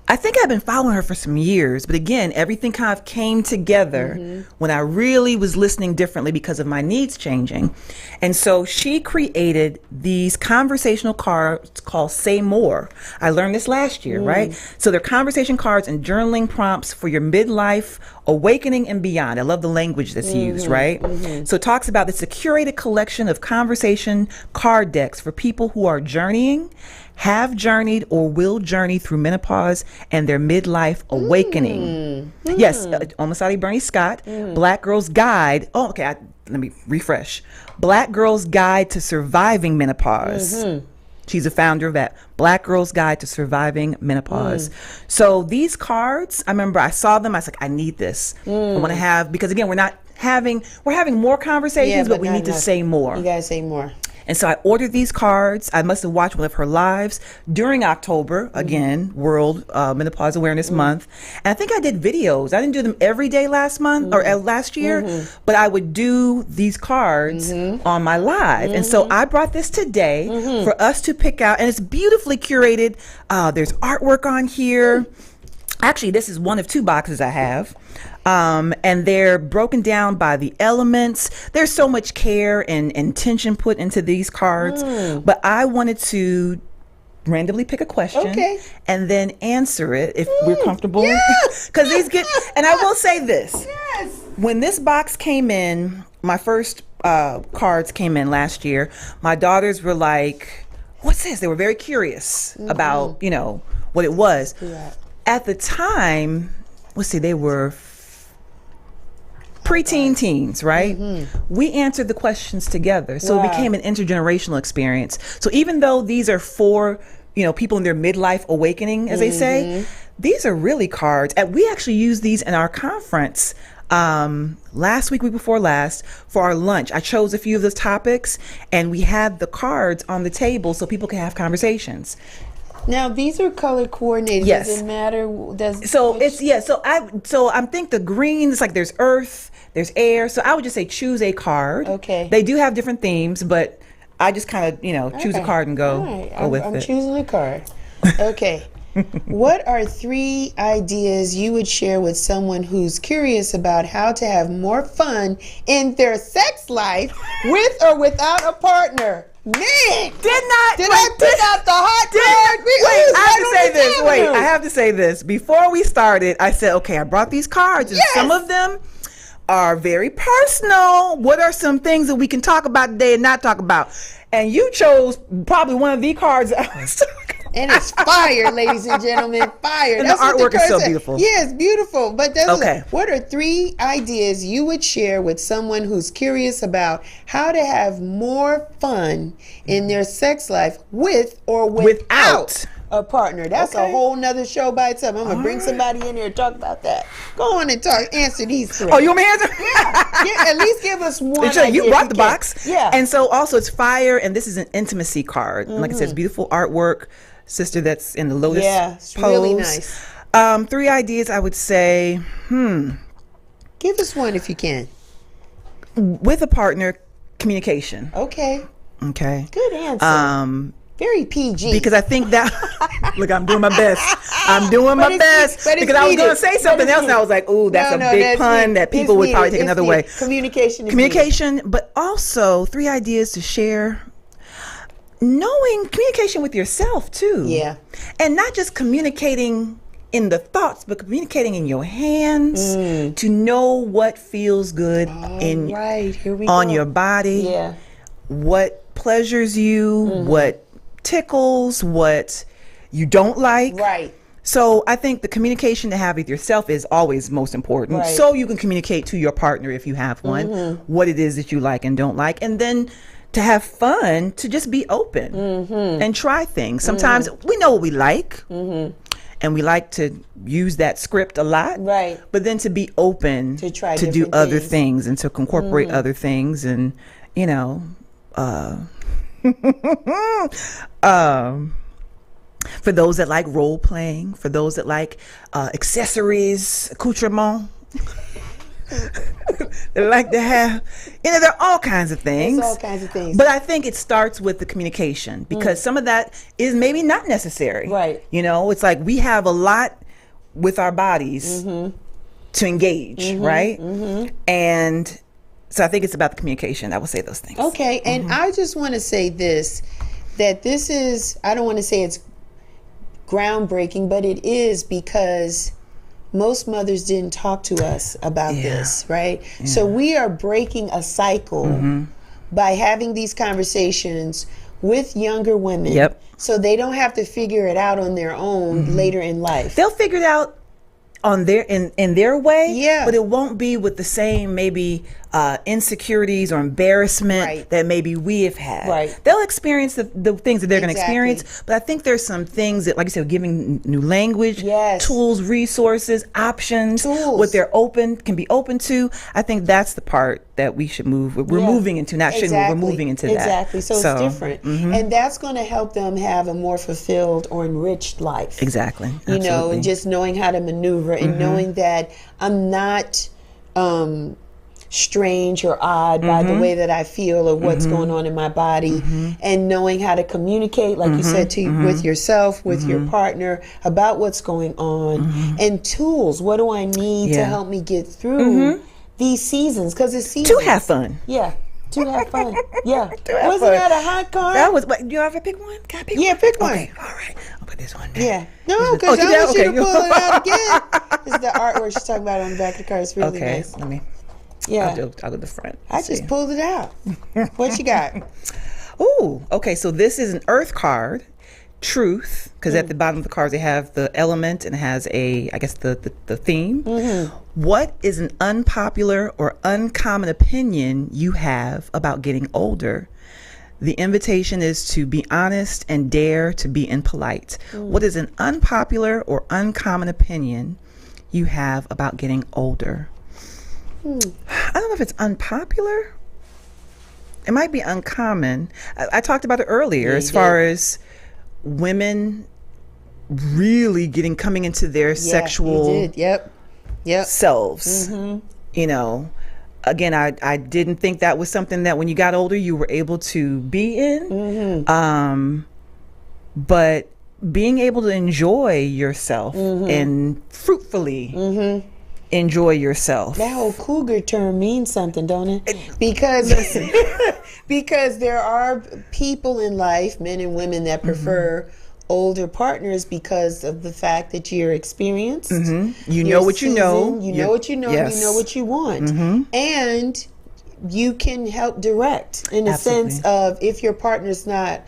B: I think I've been following her for some years, but again, everything kind of came together when I really was listening differently because of my needs changing. And so she created these conversational cards called Say More. I learned this last year, right? So they're conversation cards and journaling prompts for your midlife, awakening, and beyond. I love the language that's used, right? So it talks about this, a curated collection of conversation card decks for people who are journeying, have journeyed, or will journey through menopause and their midlife awakening. Yes, Omasade Bernie Scott, Black Girls Guide. Oh, okay, let me refresh. Black Girls Guide to Surviving Menopause. She's a founder of that, Black Girls Guide to Surviving Menopause. So these cards, I remember I saw them, I was like, I need this. I want to have, because again, we're having more conversations, but we need to say more.
A: You gotta say more.
B: And so I ordered these cards. I must have watched one of her lives during October, again, World Menopause Awareness Month. And I think I did videos. I didn't do them every day last month or last year, but I would do these cards on my live. And so I brought this today for us to pick out, and it's beautifully curated. There's artwork on here. Actually, this is one of two boxes I have. And they're broken down by the elements. There's so much care and intention put into these cards. But I wanted to randomly pick a question and then answer it if we're comfortable. Because these get, and I will say this. When this box came in, my first cards came in last year, my daughters were like, what's this? They were very curious about, you know, what it was. At the time, let's see, they were preteen teens, right? We answered the questions together. So it became an intergenerational experience. So even though these are for, you know, people in their midlife awakening, as they say, these are really cards. And we actually used these in our conference last week before last, for our lunch. I chose a few of those topics and we had the cards on the table so people can have conversations.
A: Now these are color coordinated.
B: Yes.
A: Does it matter?
B: So I'm think the green is like there's earth, there's air. So I would just say choose a card.
A: Okay.
B: They do have different themes, but I just kind of, you know, choose a card and go with it.
A: I'm choosing a card. Okay. What are 3 ideas you would share with someone who's curious about how to have more fun in their sex life with or without a partner? Man, did I pick out the hot card?
B: I have to say this. Before we started, I said, okay, I brought these cards, and some of them are very personal. What are some things that we can talk about today and not talk about? And you chose probably one of the cards that I was talking about.
A: And it's fire, ladies and gentlemen, fire.
B: And the artwork is so beautiful.
A: Yeah, it's beautiful. But what are 3 ideas you would share with someone who's curious about how to have more fun in their sex life with or without a partner? That's a whole nother show by itself. I'm going to bring somebody in here and talk about that. Go on and answer these 3.
B: Oh, you want me to answer?
A: Yeah, at least give us one idea.
B: You brought the box.
A: Yeah.
B: And so also it's fire, and this is an intimacy card. Like I said, it's beautiful artwork. Sister that's in the lotus
A: it's
B: pose.
A: Really nice.
B: 3 ideas I would say,
A: Give us one if you can.
B: With a partner, communication.
A: Okay.
B: Good
A: answer. Very PG.
B: Because I think that, look, I'm doing my best. I'm doing my best. Because I was going to say something else, and I was like, ooh, that's a big pun that people would probably take another way. Communication, but also 3 ideas to share. Knowing communication with yourself too. Yeah. And not just communicating in the thoughts, but communicating in your hands to know what feels good on your body. Yeah. What pleasures you, what tickles, what you don't like. Right. So I think the communication to have with yourself is always most important. Right. So you can communicate to your partner, if you have one, what it is that you like and don't like. And then to have fun, to just be open and try things. Sometimes we know what we like, and we like to use that script a lot. Right. But then to be open to try to do other things and to incorporate other things, and you know, for those that like role playing, for those that like accessories, accoutrement. They like to have, you know, there are all kinds of things.
A: There's all kinds of things.
B: But I think it starts with the communication, because some of that is maybe not necessary. Right. You know, it's like we have a lot with our bodies to engage, right? And so I think it's about the communication. I will say those things.
A: Okay. And I just want to say this, that this is, I don't want to say it's groundbreaking, but it is, because most mothers didn't talk to us about this, right? Yeah. So we are breaking a cycle by having these conversations with younger women, so they don't have to figure it out on their own later in life.
B: They'll figure it out on their in their way, but it won't be with the same maybe insecurities or embarrassment that maybe we have had. Right. They'll experience the things that they're going to experience, but I think there's some things that, like you said, giving new language, tools, resources, options, what they're can be open to. I think that's the part that we should move. We're moving into, not shouldn't move, we're moving into that.
A: Exactly. So it's different. And that's going to help them have a more fulfilled or enriched life.
B: Exactly.
A: You know, and just knowing how to maneuver and knowing that I'm not strange or odd by the way that I feel or what's going on in my body, and knowing how to communicate, like you said, with yourself, with your partner about what's going on, and tools. What do I need to help me get through these seasons? Because it's seasons.
B: To have fun.
A: Yeah. To have fun. Yeah.
B: Have
A: Wasn't
B: fun.
A: that a hot card?
B: That was. But you ever pick one? Can I pick one?
A: Yeah, pick one.
B: Okay. All right. I'll put this one down.
A: Yeah. No, because I want you to pull it out again. This is the artwork she's talking about on the back of the card. It's really nice.
B: Let me.
A: Yeah.
B: I'll go to the front.
A: I just pulled it out. What you got?
B: Ooh. Okay. So this is an Earth card. Truth, because at the bottom of the cards they have the element and it has I guess the theme. What is an unpopular or uncommon opinion you have about getting older? The invitation is to be honest and dare to be impolite. What is an unpopular or uncommon opinion you have about getting older? I don't know if it's unpopular. It might be uncommon. I talked about it earlier as far as women really coming into their sexual selves. You know, again, I didn't think that was something that when you got older you were able to be in. But being able to enjoy yourself and fruitfully enjoy yourself.
A: That whole cougar term means something, don't it? Because because there are people in life, men and women, that prefer older partners because of the fact that you're experienced.
B: You know what you know.
A: You know what you know. You know what you want. And you can help direct in a sense of if your partner's not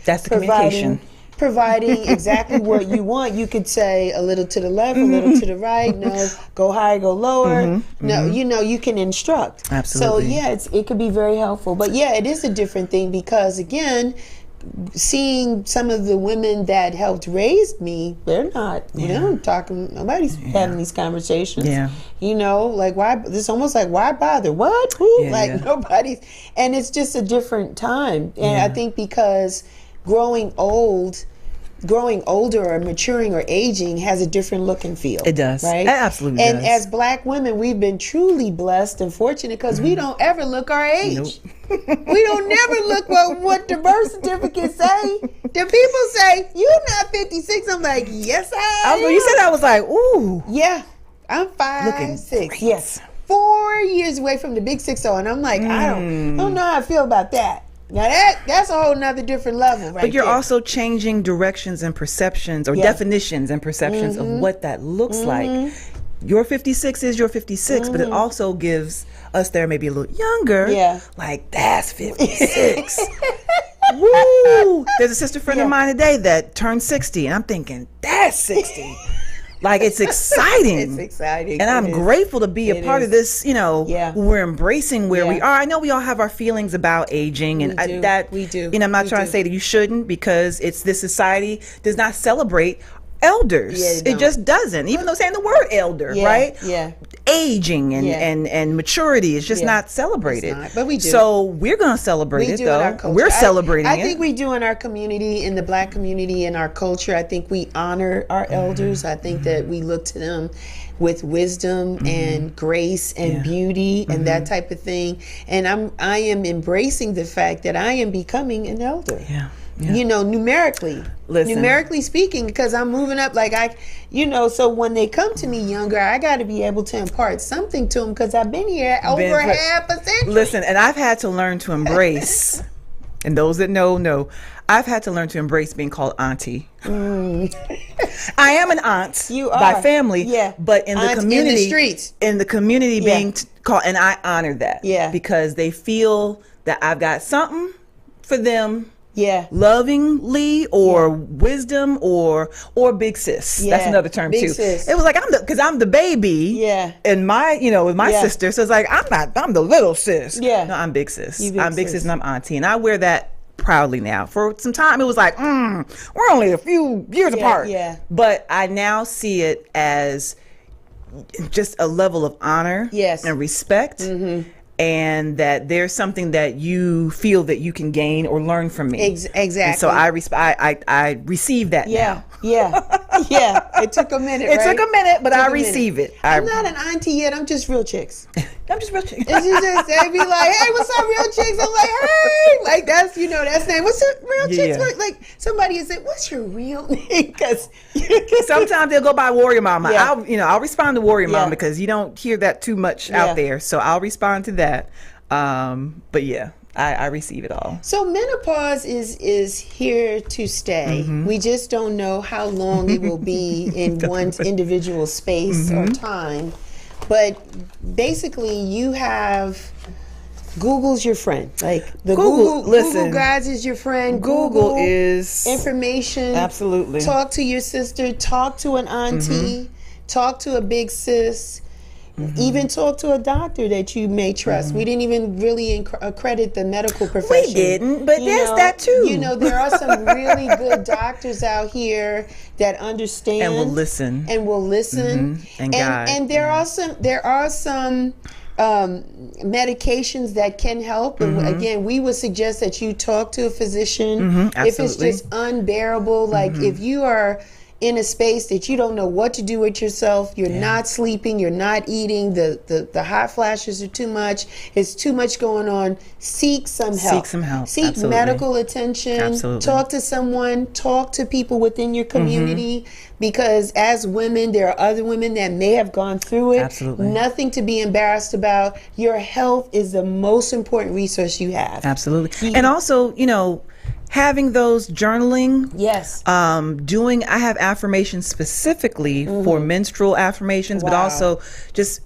A: providing exactly what you want, you could say a little to the left, a little to the right, no, go higher, go lower. No, you know, you can instruct.
B: Absolutely.
A: So yeah, it could be very helpful. But yeah, it is a different thing because again, seeing some of the women that helped raise me, they're not, nobody's having these conversations. You know, like why, it's almost like why bother? What? Who? Nobody's, and it's just a different time. And I think because growing older or maturing or aging has a different look and feel.
B: It does.
A: Right?
B: It absolutely does.
A: And as Black women, we've been truly blessed and fortunate because we don't ever look our age. We don't never look what the birth certificate say. The people say, you're not 56. I'm like, yes, I am.
B: When you said that, I was like, ooh.
A: Yeah. I'm 5'6".
B: Great.
A: Yes. 4 years away from the big 60. And I'm like, I don't know how I feel about that. Now that's a whole nother different level, right?
B: But you're
A: there.
B: also changing directions and perceptions or definitions and perceptions of what that looks like. Your 56 is your 56, but it also gives us there maybe a little younger, like that's 56. Woo! There's a sister friend of mine today that turned 60, and I'm thinking that's 60. Like it's exciting.
A: It's exciting.
B: And I'm grateful to be a part of this, we're embracing where we are. I know we all have our feelings about aging and
A: we do.
B: I'm not trying to say that you shouldn't because this society does not celebrate elders. It just doesn't. Even though saying the word elder, right?
A: Yeah.
B: Aging and maturity is just not celebrated.
A: It's not, but we do.
B: So we're going to celebrate it though.
A: In our culture.
B: We're celebrating it.
A: I think we do in our community, in the Black community, in our culture. I think we honor our elders. I think that we look to them with wisdom and grace and beauty and that type of thing. And I am embracing the fact that I am becoming an elder.
B: Yeah.
A: Numerically speaking, because I'm moving up, so when they come to me younger, I got to be able to impart something to them because I've been here over half a century.
B: Listen, and I've had to learn to embrace, and those that know, I've had to learn to embrace being called auntie. I am an aunt by family, but in the community,
A: in the streets,
B: being called, and I honor that, because they feel that I've got something for them. Lovingly or wisdom or big sis. That's another term
A: big
B: too.
A: Sis.
B: It was like I'm the baby. And my with my sister. So it's like I'm the little sis. No, I'm big sis. I'm big sis and I'm auntie. And I wear that proudly now. For some time it was like, we're only a few years apart. But I now see it as just a level of honor and respect. And that there's something that you feel that you can gain or learn from me.
A: Exactly.
B: And so I receive that now.
A: It took a minute.
B: It took a minute, but I receive it.
A: I'm not an auntie yet. I'm just real chicks.
B: I'm just Real Chicks.
A: And she just, they be like, hey, what's up, Real Chicks? I'm like, hey, like that's, that's name. What's your Real Chicks?
B: Yeah.
A: Like somebody has said, what's your real name? Because
B: Sometimes they'll go by Warrior Mama.
A: Yeah.
B: I'll respond to Warrior
A: Yeah.
B: Mama because you don't hear that too much
A: Yeah.
B: out there. So I'll respond to that. But yeah, I receive it all.
A: So menopause is here to stay. We just don't know how long it will be in one's individual space or time. But basically, you have Google's your friend. Like the Google Guides is your friend.
B: Google is
A: information.
B: Absolutely.
A: Talk to your sister. Talk to an auntie. Talk to a big sis. Even talk to a doctor that you may trust. We didn't even really accredit the medical profession.
B: We didn't, but there's that too.
A: There are some really good doctors out here that understand
B: and will listen
A: and guide. And there are some medications that can help. And again, we would suggest that you talk to a physician if it's just unbearable. Like if you are in a space that you don't know what to do with yourself, you're not sleeping, you're not eating, the hot flashes are too much, it's too much going on, seek some help. Seek
B: Absolutely.
A: medical attention.
B: Absolutely.
A: Talk to someone, talk to people within your community, because as women, there are other women that may have gone through it.
B: Absolutely.
A: Nothing to be embarrassed about. Your health is the most important resource you have.
B: Absolutely. And also, having those journaling.
A: Yes.
B: I have affirmations specifically for menstrual affirmations, but also just,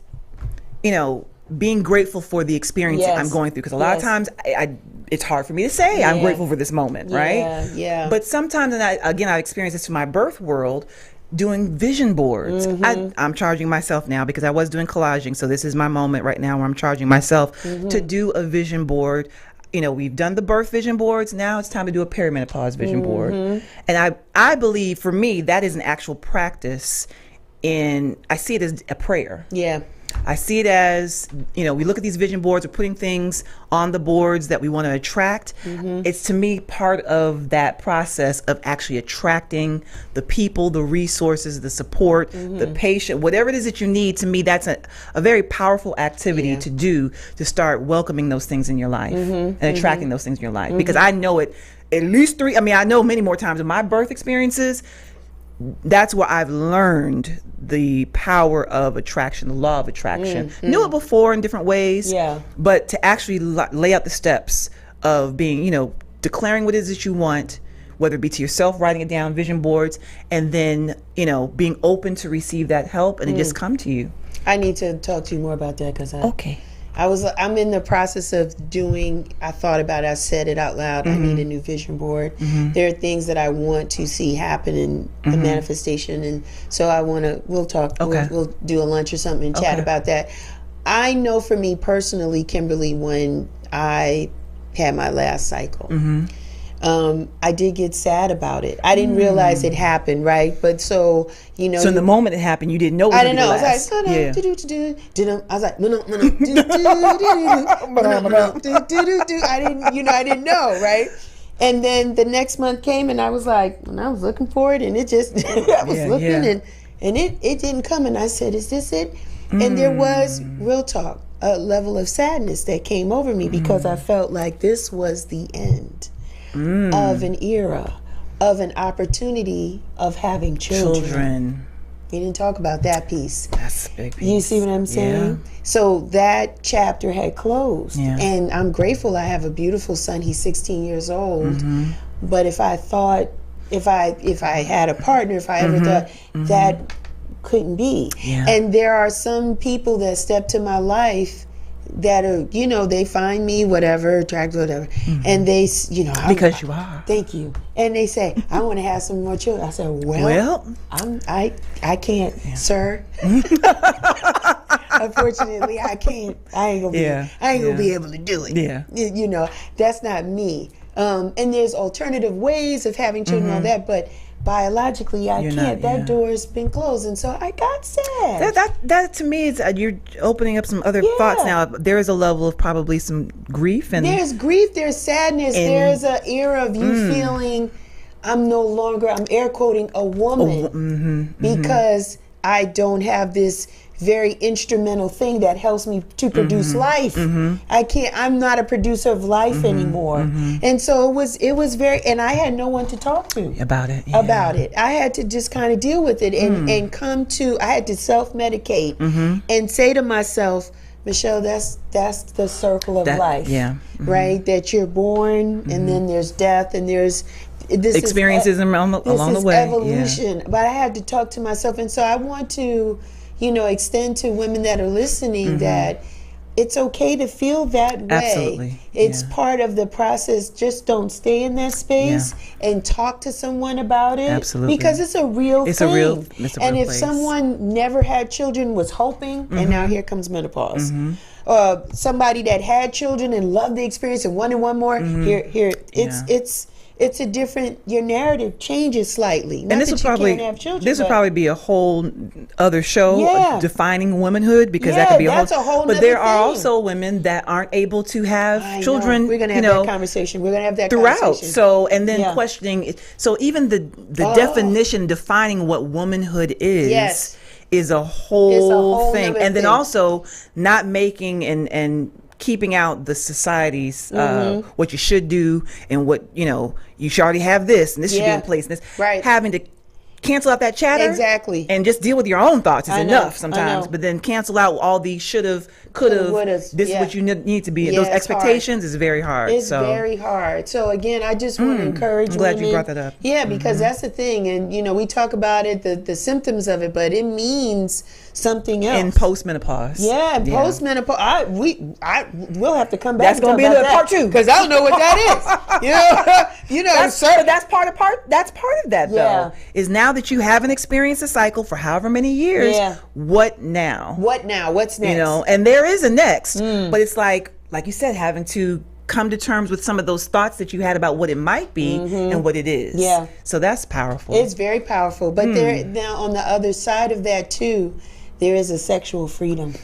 B: being grateful for the experience that I'm going through. Because a lot of times it's hard for me to say I'm grateful for this moment, right?
A: Yeah.
B: But sometimes, and I've experienced this in my birth world, doing vision boards. I'm charging myself now because I was doing collaging. So this is my moment right now where I'm charging myself to do a vision board. We've done the birth vision boards. Now it's time to do a perimenopause vision board. And I believe for me, that is an actual practice I see it as a prayer.
A: Yeah.
B: I see it as, we look at these vision boards, we're putting things on the boards that we want to attract. It's to me part of that process of actually attracting the people, the resources, the support, the patient, whatever it is that you need. To me, that's a very powerful activity to do, to start welcoming those things in your life and attracting those things in your life. Because I know it at least I know many more times in my birth experiences. That's where I've learned the power of attraction, the law of attraction. Knew it before in different ways, but to actually lay out the steps of being, declaring what it is that you want, whether it be to yourself, writing it down, vision boards, and then, being open to receive that help and it just come to you.
A: I need to talk to you more about that because
B: Okay.
A: I'm in the process of doing, I thought about it, I said it out loud, I need a new vision board. There are things that I want to see happen in the manifestation, and so we'll talk, we'll do a lunch or something and chat about that. I know for me personally, Kimberly, when I had my last cycle, I did get sad about it. I didn't realize it happened, right? But so,
B: So in the moment it happened, you didn't know it was
A: I didn't know.
B: last.
A: I was like, I was like, I didn't know, right? And then the next month came and I was like, when I was looking for it and it just, I was looking and it didn't come. And I said, is this it? And there was, real talk, a level of sadness that came over me because I felt like this was the end of an era, of an opportunity of having children. We didn't talk about that piece.
B: That's a big piece.
A: You see what I'm saying? So that chapter had closed. And I'm grateful I have a beautiful son. He's 16 years old. But if I had a partner, if I ever thought that couldn't be. And there are some people that step to my life that are, they find me, whatever, attractive, whatever, and they,
B: because you are.
A: Thank you. And they say, I want to have some more children. I said, well I can't, sir. Unfortunately, I can't. I ain't gonna be able to do it. That's not me. And there's alternative ways of having children, all that, but biologically I can't. That door's been closed, and so I got sad.
B: That to me is you're opening up some other thoughts now. There is a level of probably some grief, and
A: there's grief, there's sadness, there's an era of you feeling I'm no longer, I'm air quoting, a woman because I don't have this very instrumental thing that helps me to produce life. I'm not a producer of life anymore. And so it was very, and I had no one to talk to
B: about it.
A: I had to just kind of deal with it and I had to self-medicate and say to myself, Michelle, that's the circle of life. Right? That you're born and then there's death and there's this
B: experiences along the way.
A: Evolution. But I had to talk to myself, and so I want to extend to women that are listening that it's okay to feel that way.
B: Absolutely.
A: It's part of the process. Just don't stay in that space and talk to someone about it.
B: Absolutely.
A: Because it's a real thing.
B: It's a
A: and
B: real
A: if
B: place.
A: someone never had children, was hoping, and now here comes menopause. Somebody that had children and loved the experience and wanted one more, it's a different, your narrative changes slightly. Not
B: And this
A: that
B: would
A: you
B: probably
A: can't have children,
B: this would
A: but-
B: probably be a whole other show defining womanhood, because that could be
A: that's a whole
B: but
A: nother
B: there are
A: thing.
B: also women that aren't able to have children.
A: We're gonna have that conversation. We're gonna have that
B: throughout.
A: conversation.
B: So and then questioning it. So even the definition, defining what womanhood is is a whole thing.
A: nother
B: And then
A: thing.
B: also not making and keeping out the society's what you should do and what you should already have this and this should be in place and this having to cancel out that chatter and just deal with your own thoughts is enough sometimes, but then cancel out all these should have, could have, this is what you need to be. Those expectations is very hard.
A: It's very hard. So again, I just want to encourage
B: I'm glad
A: women.
B: you brought that up.
A: Yeah, because that's the thing, and we talk about it, the symptoms of it, but it means something else.
B: In postmenopause.
A: Postmenopause. We'll have to come back.
B: That's going to be another part 2,
A: because I don't know what that is.
B: But that's part of that though. Is now that you haven't experienced a cycle for however many years, what now?
A: What now? What's next?
B: And there is a next, but it's like you said, having to come to terms with some of those thoughts that you had about what it might be and what it is. So that's powerful.
A: It's very powerful. But there now on the other side of that too, there is a sexual freedom.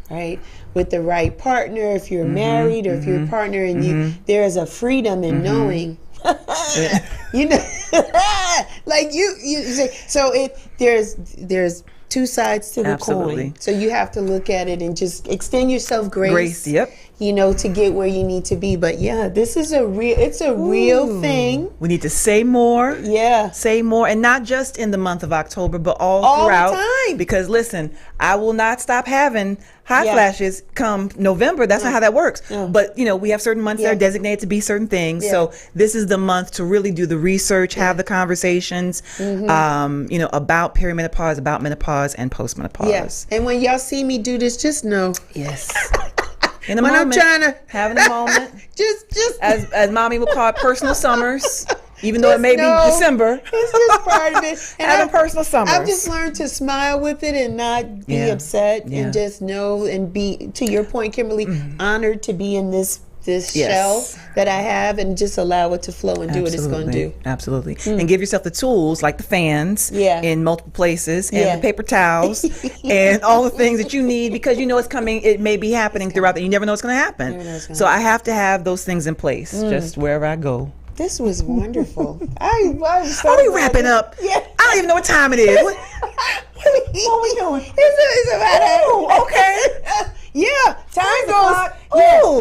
A: Right? With the right partner, if you're married or if you're a partner and there is a freedom in knowing like you say, so there's two sides to the coin. So you have to look at it and just extend yourself grace. To get where you need to be. But this is it's a real thing.
B: We need to say more. Say more, and not just in the month of October, but all throughout.
A: The time.
B: Because listen, I will not stop having hot flashes come November. That's not how that works. But we have certain months that are designated to be certain things. So this is the month to really do the research, have the conversations, about perimenopause, about menopause, and postmenopause.
A: And when y'all see me do this, just know.
B: In a
A: when
B: moment,
A: I'm trying to
B: having a moment,
A: just
B: as mommy would call it, personal summers. Even though it may be December,
A: it's just part of it. And
B: having personal summers.
A: I've just learned to smile with it and not be upset and just know and be, to your point, Kimberly, honored to be in this shell that I have and just allow it to flow and do what it's going to do.
B: Absolutely. And give yourself the tools like the fans in multiple places and the paper towels and all the things that you need, because it's coming, it may be happening throughout that. You never know what's going to happen. So I have to have those things in place just wherever I go.
A: This was wonderful. I'm so
B: Are we wrapping up? I don't even know what time it is. What
A: are we doing? It's about okay.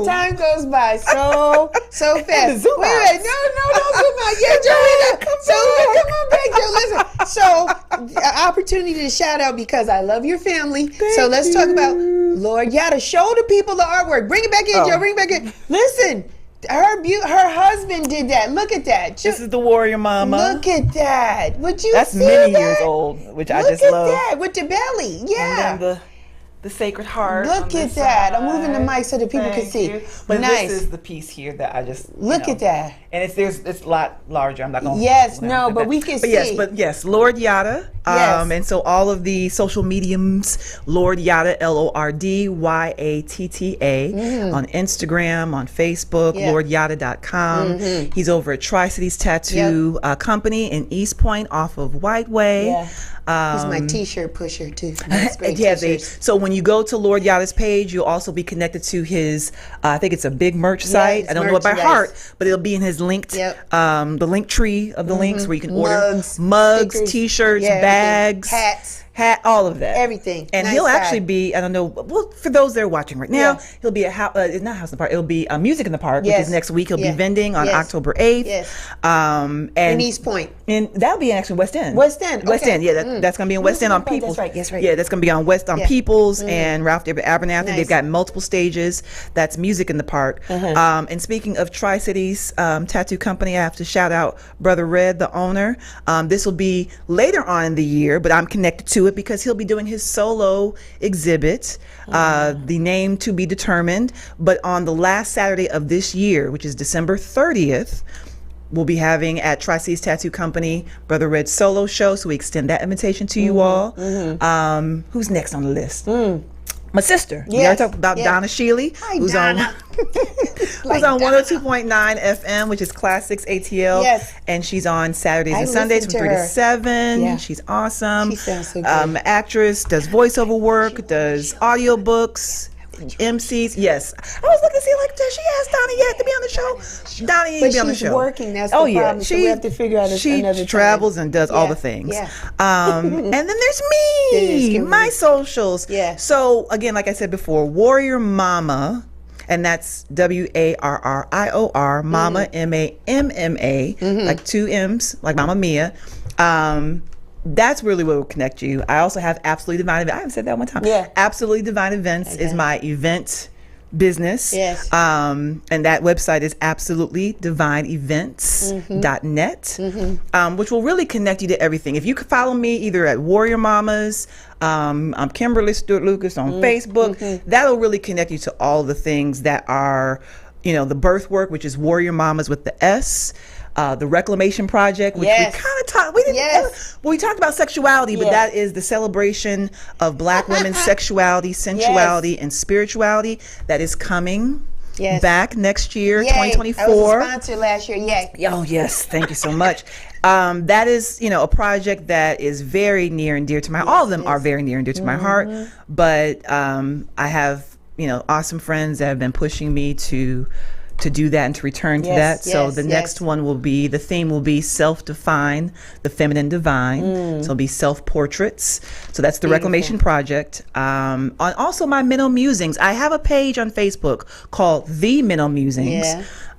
A: Time goes by so fast.
B: Zoom
A: Wait, no, don't zoom out. Joanna. Come on back, Joe. Listen. So, opportunity to shout out because I love your family. So let's talk about Lord Yada. Show the people the artwork. Bring it back in, Joe. Bring it back in. Listen. Her husband did that. Look at that.
B: This is the warrior mama.
A: Look at that. Would you
B: That's
A: see
B: many
A: that?
B: years old, which I just
A: love.
B: love.
A: Look at that with the belly.
B: And then the Sacred Heart.
A: Look at that. I'm moving the mic so that people can see.
B: But
A: nice.
B: This is the piece here that I just
A: look at that.
B: And it's a lot larger. I'm not going
A: to but we can see.
B: Yes, Lord Yada. And so all of the social mediums, Lord Yada, LORDYATTA, on Instagram, on Facebook, LordYada.com. He's over at Tri-Cities Tattoo Company in East Point off of Whiteway.
A: He's my T-shirt pusher too. That's great.
B: So when you go to Lord Yada's page, you'll also be connected to his, I think it's a big merch site. I don't know it by heart, but it'll be in his linked, the link tree of the links where you can order mugs, stickers, T-shirts, bags, hats. All of that.
A: Everything.
B: And he'll actually be, I don't know, well, for those that are watching right now, he'll be it's not House in the Park, it'll be Music in the Park, which is next week. He'll be vending on October 8th. And in
A: East Point.
B: And that'll be actually West End.
A: West End,
B: that's going to be in West End on Peoples.
A: That's right.
B: Yeah, that's going to be on Peoples and Ralph Abernathy. They've got multiple stages. That's Music in the Park. And speaking of Tri-Cities Tattoo Company, I have to shout out Brother Red, the owner. This will be later on in the year, but I'm connected to it because he'll be doing his solo exhibit, the name to be determined, but on the last Saturday of this year, which is December 30th, we'll be having at Tri-Cities Tattoo Company Brother Red's solo show, so we extend that invitation to you all. Who's next on the list? My sister. We already talked about Donna Shealy, who's
A: Donna.
B: who's on 102.9 FM, which is Classics ATL. And she's on Saturdays and Sundays from 3 to 7. She's awesome.
A: She sounds so good.
B: Actress, does voiceover work, does audiobooks, MCs. Yes. I was looking to see, like, does she ask Donnie yet to be on the show? Donnie ain't be on the show.
A: But she's working. That's the problem. So we have to figure out another time.
B: She travels and does all the things. And then there's me, my socials. So, again, like I said before, Warrior Mama, and that's WARRIOR, Mama, MAMMA, like 2 M's, like Mama Mia. That's really what will connect you. I also have Absolutely Divine Events. I haven't said that one time. Absolutely Divine Events is my event business. And that website is absolutelydivineevents.net, which will really connect you to everything. If you could follow me either at Warrior Mamas, I'm Kimberly Stewart Lucas on Facebook, that'll really connect you to all the things that are, the birth work, which is Warrior Mamas with the S. The Reclamation Project, which we kind of talked. We talked about sexuality, but that is the celebration of Black women's sexuality, sensuality, and spirituality that is coming back next year, 2024. I
A: was a sponsor last year.
B: Oh yes, thank you so much. That is, a project that is very near and dear to my. All of them are very near and dear to my heart, but I have awesome friends that have been pushing me to do that and to return to that. So the next one will be, the theme will be self-define, the feminine divine. So it'll be self-portraits. So that's the Reclamation Project. On also my Minnow Musings. I have a page on Facebook called The Minnow Musings.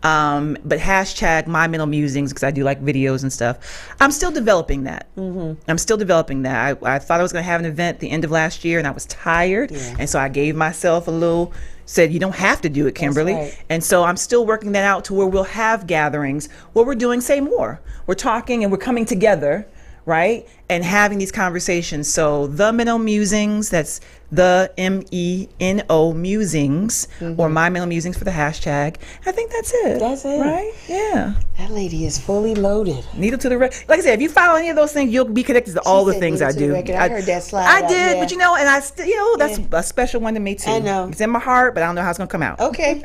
B: But hashtag my Minnow Musings, because I do like videos and stuff. I'm still developing that. I'm still developing that. I thought I was going to have an event at the end of last year and I was tired. And so I gave myself said, you don't have to do it, Kimberly. And so I'm still working that out to where we'll have gatherings where we're doing Say More. We're talking and we're coming together, right? And having these conversations. So the Minnow Musings, that's the MENO Musings, or my Minnow Musings for the hashtag. I think that's it.
A: That's it.
B: Right? Yeah.
A: That lady is fully loaded.
B: Needle to the record. Like I said, if you follow any of those things, you'll be connected to all the things I do.
A: I heard that slide.
B: I did, but and I still, that's a special one to me too.
A: I know.
B: It's in my heart, but I don't know how it's going to come out.
A: Okay.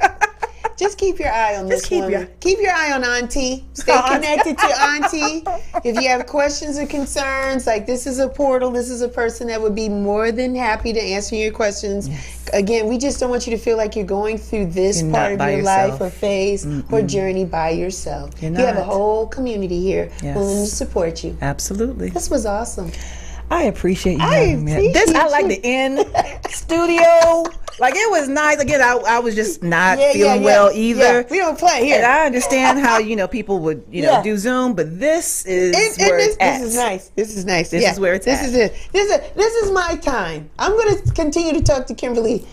A: Just keep your eye on this woman. Keep your eye on Auntie. Stay connected to Auntie. If you have questions or concerns, like this is a portal, this is a person that would be more than happy to answer your questions. Again, we just don't want you to feel like you're going through this part of your life or phase or journey by yourself. You have a whole community here willing to support you.
B: Absolutely.
A: This was awesome.
B: I appreciate you having me. I like the in studio. Like, it was nice. Again, I was just not feeling well either.
A: We don't play here.
B: And I understand how, people would, do Zoom, but this is where it's at.
A: This is nice. This is nice.
B: This is where it's at.
A: This is my time. I'm going to continue to talk to Kimberly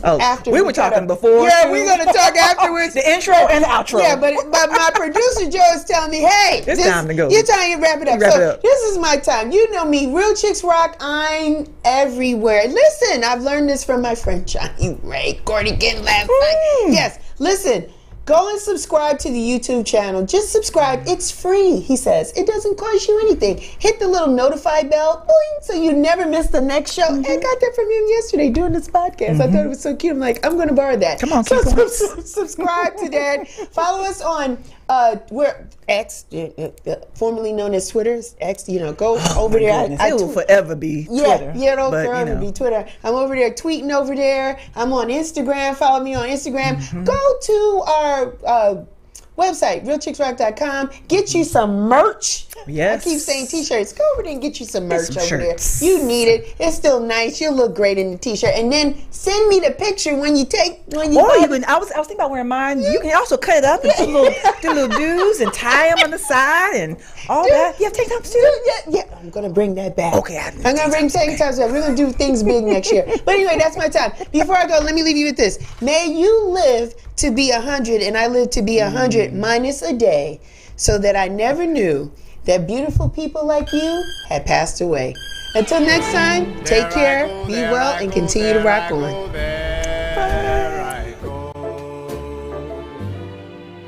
A: after.
B: We were talking before.
A: Yeah, we're going to talk afterwards.
B: The intro and the outro.
A: Yeah, but my producer Joe is telling me, hey,
B: it's time to go.
A: You're telling me to wrap it up. This is my time. You know me, Real Chicks Rock. I'm everywhere. Listen, I've learned this from my friend Johnny Ray Gordigan last night. Yes, listen. Go and subscribe to the YouTube channel. Just subscribe. It's free, he says. It doesn't cost you anything. Hit the little notify bell, boing, so you never miss the next show. I got that from him yesterday doing this podcast. I thought it was so cute. I'm like, I'm going to borrow that.
B: Come on,
A: subscribe to that. Follow us on We're X, formerly known as Twitter. X, go over there.
B: It will forever be Twitter.
A: Yeah, it'll forever be Twitter. I'm over there tweeting over there. I'm on Instagram. Follow me on Instagram. Go to our website, realchicksrock.com. Get you some merch.
B: Yes.
A: I keep saying t-shirts. Go over there and get you some merch over
B: shirts.
A: there. You need it. It's still nice. You'll look great in the t-shirt. And then send me the picture when you I
B: was thinking about wearing mine. You can also cut it up and do little do's and tie them on the side and all that. You have tank tops too?
A: Yeah. I'm going to bring that back.
B: Okay.
A: I'm going to bring tank tops back. We're going to do things big next year. But anyway, that's my time. Before I go, let me leave you with this. May you live to be 100 and I live to be 100 minus a day, so that I never knew that beautiful people like you had passed away. Until next time, take care, be well, and continue to rock on.